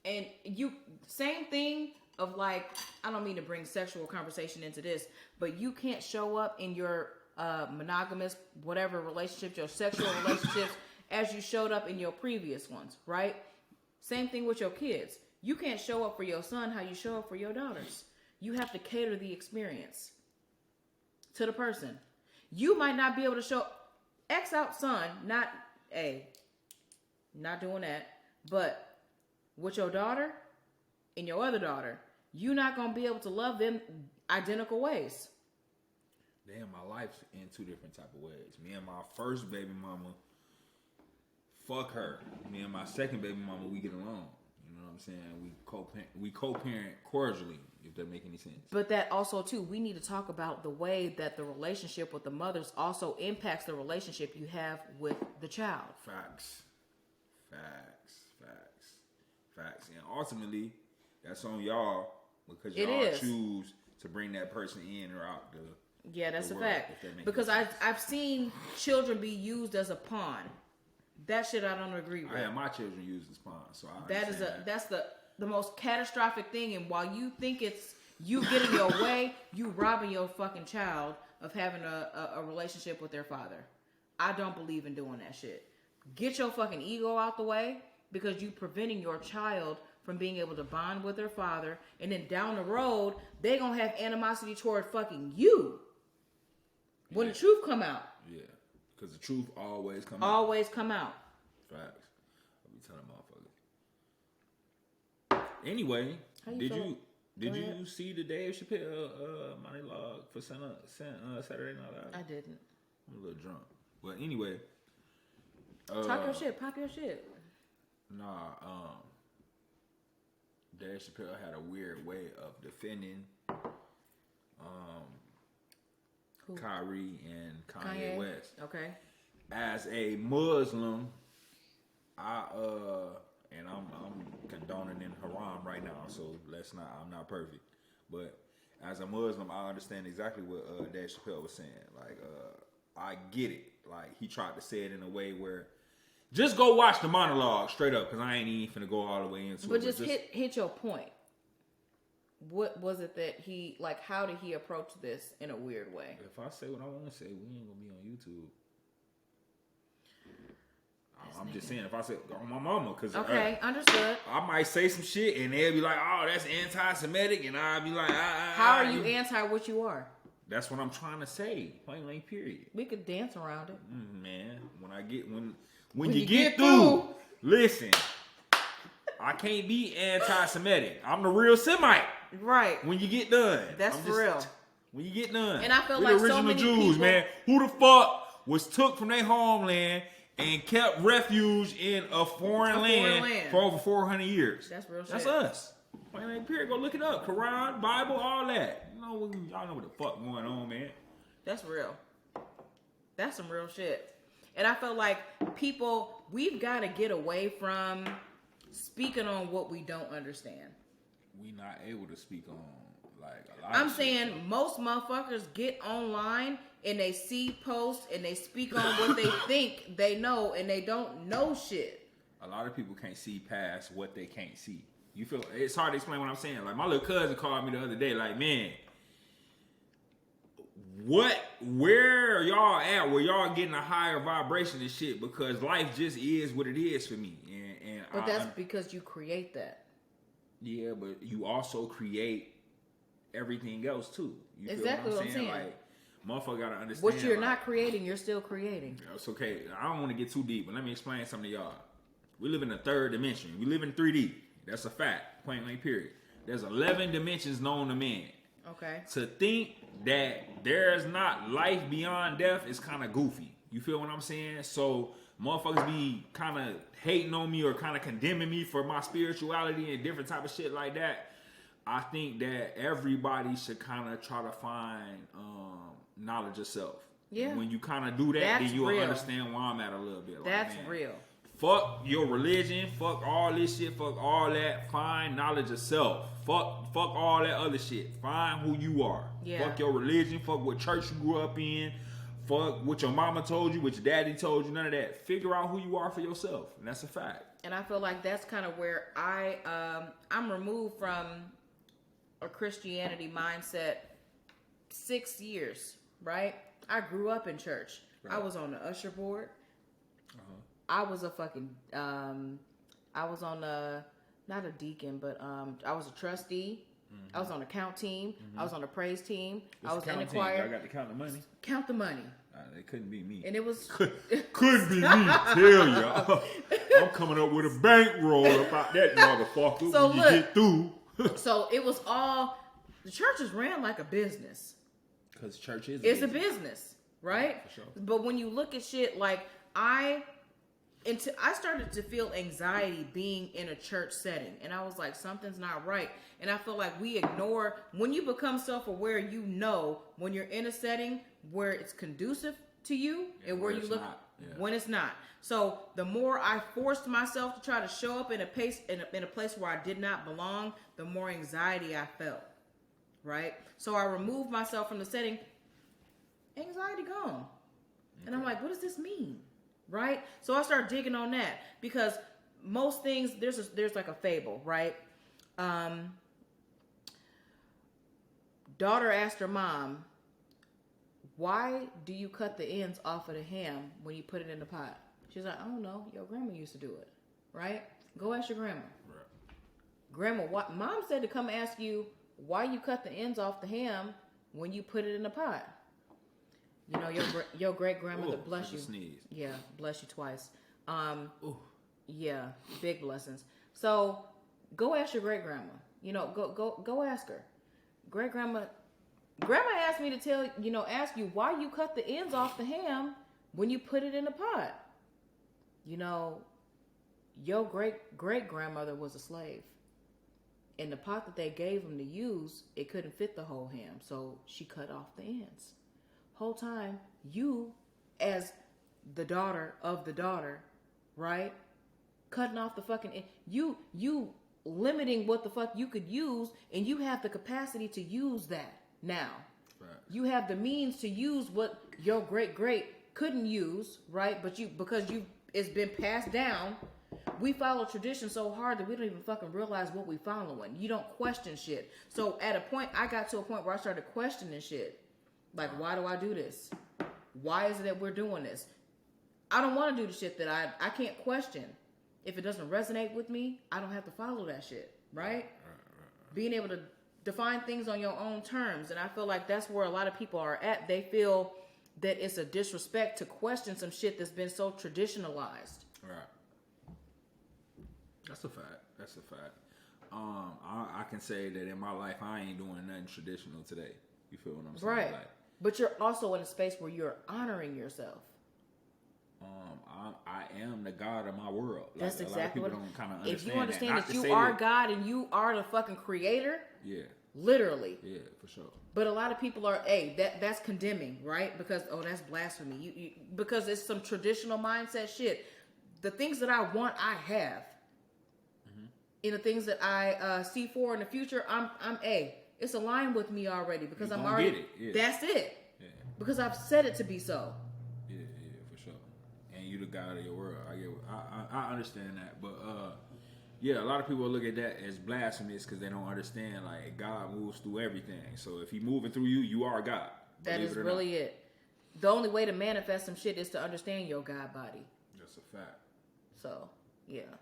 and you same thing of like, I don't mean to bring sexual conversation into this, but you can't show up in your monogamous whatever relationship, your sexual relationships, as you showed up in your previous ones, right? Same thing with your kids. You can't show up for your son how you show up for your daughters. You have to cater the experience to the person. You might not be able to show X out son, not doing that. But with your daughter and your other daughter, you're not going to be able to love them identical ways. Damn, my life's in 2 different type of ways. Me and my first baby mama, fuck her. Me and my second baby mama, we get along. You know what I'm saying? We co-parent cordially, if that make any sense. But that also, too, we need to talk about the way that the relationship with the mothers also impacts the relationship you have with the child. Facts. And ultimately, that's on y'all, because y'all choose to bring that person in or out the Yeah, that's the a world, fact. Because I've seen children be used as a pawn. That shit I don't agree with. I had my children used as pawns, so that's the most catastrophic thing. And while you think it's you getting your way, you robbing your fucking child of having a relationship with their father. I don't believe in doing that shit. Get your fucking ego out the way, because you preventing your child from being able to bond with their father, and then down the road they gonna have animosity toward fucking you when the truth come out. Yeah, because the truth always come out. Facts. I be telling motherfuckers. Anyway, did you see the Dave Chappelle monologue for Saturday Night Live? I didn't. I'm a little drunk, but anyway. Talk your shit. Pop your shit. Nah, Dave Chappelle had a weird way of defending Kyrie and Kanye West. Okay. As a Muslim, and I'm condoning in haram right now, so I'm not perfect. But as a Muslim, I understand exactly what Dave Chappelle was saying. Like, I get it. Like, he tried to say it in a way where, just go watch the monologue straight up, because I ain't even finna go all the way into it. But just hit your point. What was it that he, like, how did he approach this in a weird way? If I say what I want to say, we ain't gonna be on YouTube. I'm just saying, if I said on my mama, because okay, understood. I might say some shit and they'll be like, "Oh, that's anti-Semitic," and I'll be like, "How are you anti what you are?" That's what I'm trying to say. Plain blank, period. We could dance around it, man. When you get through, listen. I can't be anti-Semitic. I'm the real Semite. Right. When you get done, that's for real. When you get done, and I feel we like the original so many Jews, people, man. Who the fuck was took from their homeland and kept refuge in a foreign land for over 400 years? That's real shit. That's us. Plain blank, period. Go look it up. Quran, Bible, all that. Y'all know what the fuck going on, man. That's real. That's some real shit. And I feel like we've got to get away from speaking on what we don't understand. We not able to speak on like a lot. I'm saying most motherfuckers get online and they see posts and they speak on what they think they know and they don't know shit. A lot of people can't see past what they can't see. You feel it's hard to explain what I'm saying. Like my little cousin called me the other day, like, man, where are y'all at? Where y'all getting a higher vibration and shit? Because life just is what it is for me. But that's because you create that. Yeah, but you also create everything else too. You exactly feel what I'm saying. Like, motherfucker gotta understand. What you're not creating, you're still creating. It's okay. I don't want to get too deep, but let me explain something to y'all. We live in a third dimension. We live in 3D. That's a fact. Point blank, period. There's 11 dimensions known to man. Okay. To think that there's not life beyond death is kind of goofy. You feel what I'm saying? So motherfuckers be kind of hating on me or kind of condemning me for my spirituality and different type of shit like that. I think that everybody should kind of try to find knowledge of self. Yeah. And when you kind of do that, then you'll understand where I'm at a little bit. That's like, real. Fuck your religion. Fuck all this shit. Fuck all that. Find knowledge of self. Fuck all that other shit. Find who you are. Yeah. Fuck your religion. Fuck what church you grew up in. Fuck what your mama told you, what your daddy told you. None of that. Figure out who you are for yourself, and that's a fact. And I feel like that's kind of where I'm removed from a Christianity mindset 6 years. Right? I grew up in church. Right. I was on the usher board. I was a fucking, I was on not a deacon, but I was a trustee. Mm-hmm. I was on the count team. Mm-hmm. I was on the praise team. I was in the choir. I got to count the money. Count the money. It couldn't be me. And it was... Couldn't be me, tell y'all. I'm coming up with a bankroll about that motherfucker so when look, you get through. So it was all... The churches ran like a business. Because church is a business, right? Yeah, for sure. But when you look at shit like I started to feel anxiety being in a church setting. And I was like, something's not right. And I feel like we ignore, when you become self-aware, you know when you're in a setting where it's conducive to you and where you look when it's not. So the more I forced myself to try to show up in a place where I did not belong, the more anxiety I felt. Right? So I removed myself from the setting. Anxiety gone. Okay. And I'm like, what does this mean? Right? So I started digging on that because most things, there's like a fable, right? Daughter asked her mom, why do you cut the ends off of the ham when you put it in the pot? She's like, I don't know. Your grandma used to do it. Right? Go ask your grandma. Right. Grandma, mom said to come ask you why you cut the ends off the ham when you put it in the pot. You know, your great grandmother, bless you. Sneeze. Yeah, bless you twice. Yeah, big blessings. So go ask your great grandma. You know, go ask her. Grandma asked me to ask you why you cut the ends off the ham when you put it in the pot. You know, your great grandmother was a slave. In the pot that they gave him to use, it couldn't fit the whole ham, so she cut off the ends. Whole time, you, as the daughter of the daughter, right, cutting off the fucking you limiting what the fuck you could use, and you have the capacity to use that now. Right. You have the means to use what your great couldn't use, right? But it's been passed down. We follow tradition so hard that we don't even fucking realize what we following. You don't question shit. So at a point, I got to a point where I started questioning shit. Like, why do I do this? Why is it that we're doing this? I don't want to do the shit that I can't question. If it doesn't resonate with me, I don't have to follow that shit, right? Being able to define things on your own terms. And I feel like that's where a lot of people are at. They feel that it's a disrespect to question some shit that's been so traditionalized. Right. That's a fact. I can say that in my life, I ain't doing nothing traditional today. You feel what I'm saying? Right. Like, but you're also in a space where you're honoring yourself. I am the God of my world. Like, That's exactly a lot what. of people don't kind of understand. If you understand that you are God and you are the fucking creator, yeah, literally, yeah, for sure. But a lot of people are, that's condemning, right? Because that's blasphemy. You because it's some traditional mindset shit. The things that I want, I have. Mm-hmm. And the things that I see for in the future, it's aligned with me already because I'm already. Get it. Yeah. That's it. Yeah. Because I've said it to be so. Yeah, for sure. And you the God of your world. I understand that, but yeah, a lot of people look at that as blasphemous because they don't understand like God moves through everything. So if He moving through you, you are God. That is really it. The only way to manifest some shit is to understand your God body. That's a fact. So yeah.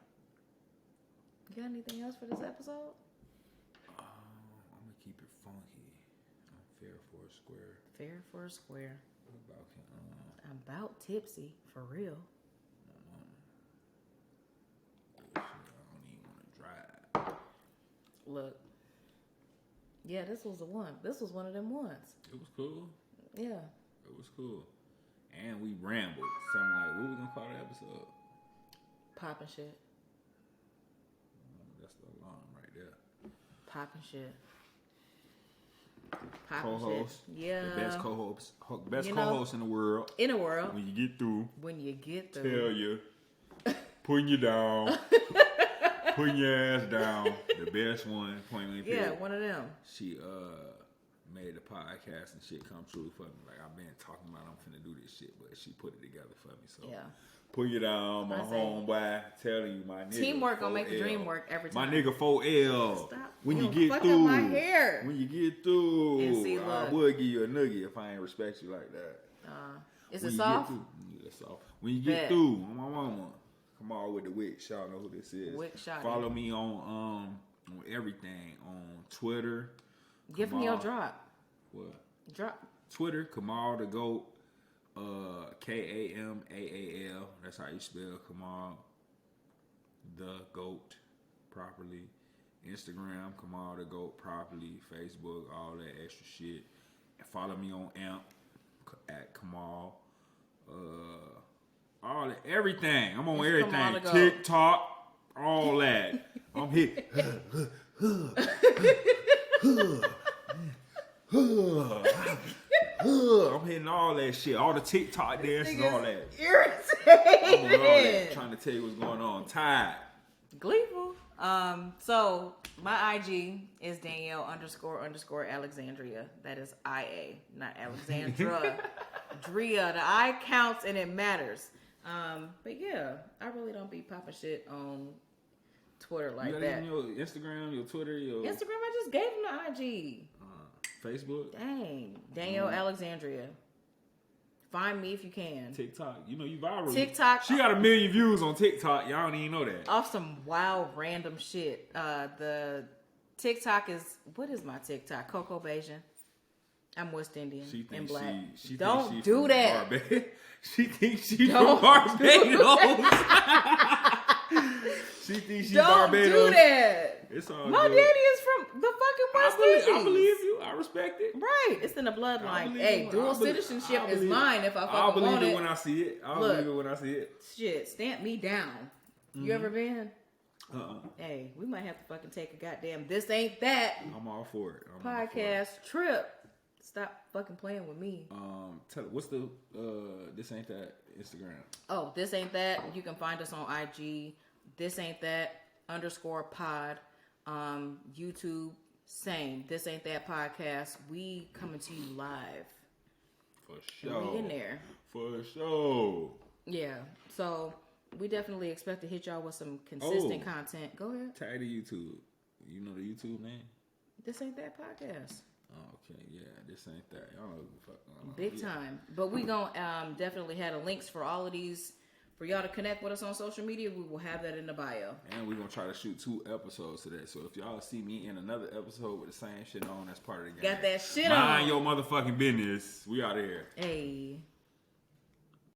You got anything else for this episode? I'm gonna keep it funky. I'm fair for a square. Fair for a square. What about about tipsy for real. I don't even want to drive. Look. Yeah, this was the one. This was one of them ones. It was cool. Yeah. It was cool. And we rambled. Something like, what we gonna call the episode? Poppin' shit. That's the alarm right there. Poppin' shit. Co-host. Shit. Yeah. The best co-host. Co-host in the world. In the world. When you get through. Tell you. Putting you down. Putting your ass down. The best one. Yeah, one of them. She made the podcast and shit come true for me. Like, I've been talking about I'm finna do this shit, but she put it together for me. So yeah. Put you down, my homeboy. Telling you, my nigga. Teamwork gonna make the dream work every time. My nigga 4L. Stop. When you get through. My hair. When you get through. And see, I would give you a nugget if I ain't respect you like that. Is it soft? Yeah, it's soft. When you get through, my mama. Kamaal with the Wick. Y'all know who this is. Wick shot. Follow me on everything. On Twitter. Give me your drop. What? Drop. Twitter, Kamaal the Goat. Kamaal. That's how you spell Kamaal the Goat properly. Instagram, Kamaal the Goat properly. Facebook, all that extra shit. And follow me on Amp at Kamaal. All that, everything. I'm on everything. TikTok, all that. I'm here. I'm hitting all that shit. All the TikTok dances, all that. Irritating. I'm on all that. Trying to tell you what's going on. Tired. Gleeful. So my IG is Danielle _ Alexandria. That is IA, not Alexandra. Dria. The I counts and it matters. But yeah, I really don't be popping shit on Twitter like that. You got your Instagram, your Twitter, your Instagram. I just gave him the IG. Facebook. Dang, Danielle Alexandria. Find me if you can. TikTok. You know you viral. TikTok. She got 1 million views on TikTok. Y'all don't even know that. Off some wild random shit. The TikTok is, what is my TikTok? Coco Bajan. I'm West Indian and black. Don't do that. She thinks she's from Barbados. She thinks she's Barbados. Don't do that. It's all my good. daddy is from the fucking West Indies. I believe you. I respect it. Right. It's in the bloodline. Hey, dual citizenship is mine if I fucking want it. I'll believe it when I see it. I'll believe it when I see it. Shit, stamp me down. Mm-hmm. You ever been? Hey, we might have to fucking take a goddamn This Ain't That. I'm all for it. Podcast trip. Stop fucking playing with me. What's the This Ain't That Instagram? Oh, This Ain't That. You can find us on IG. This Ain't That _pod. YouTube, same. This Ain't That podcast. We coming to you live. For sure. We in there. For sure. Yeah. So we definitely expect to hit y'all with some consistent content. Go ahead. Tag the YouTube. You know the YouTube name? This Ain't That podcast. Oh, okay, yeah, This Ain't That. Y'all know what the fuck. Big time. But we gonna definitely have the links for all of these For y'all to connect with us on social media, we will have that in the bio. And we're going to try to shoot 2 episodes today. So if y'all see me in another episode with the same shit on, that's part of the game. Got that shit on. Mind your motherfucking business. We out of here. Hey.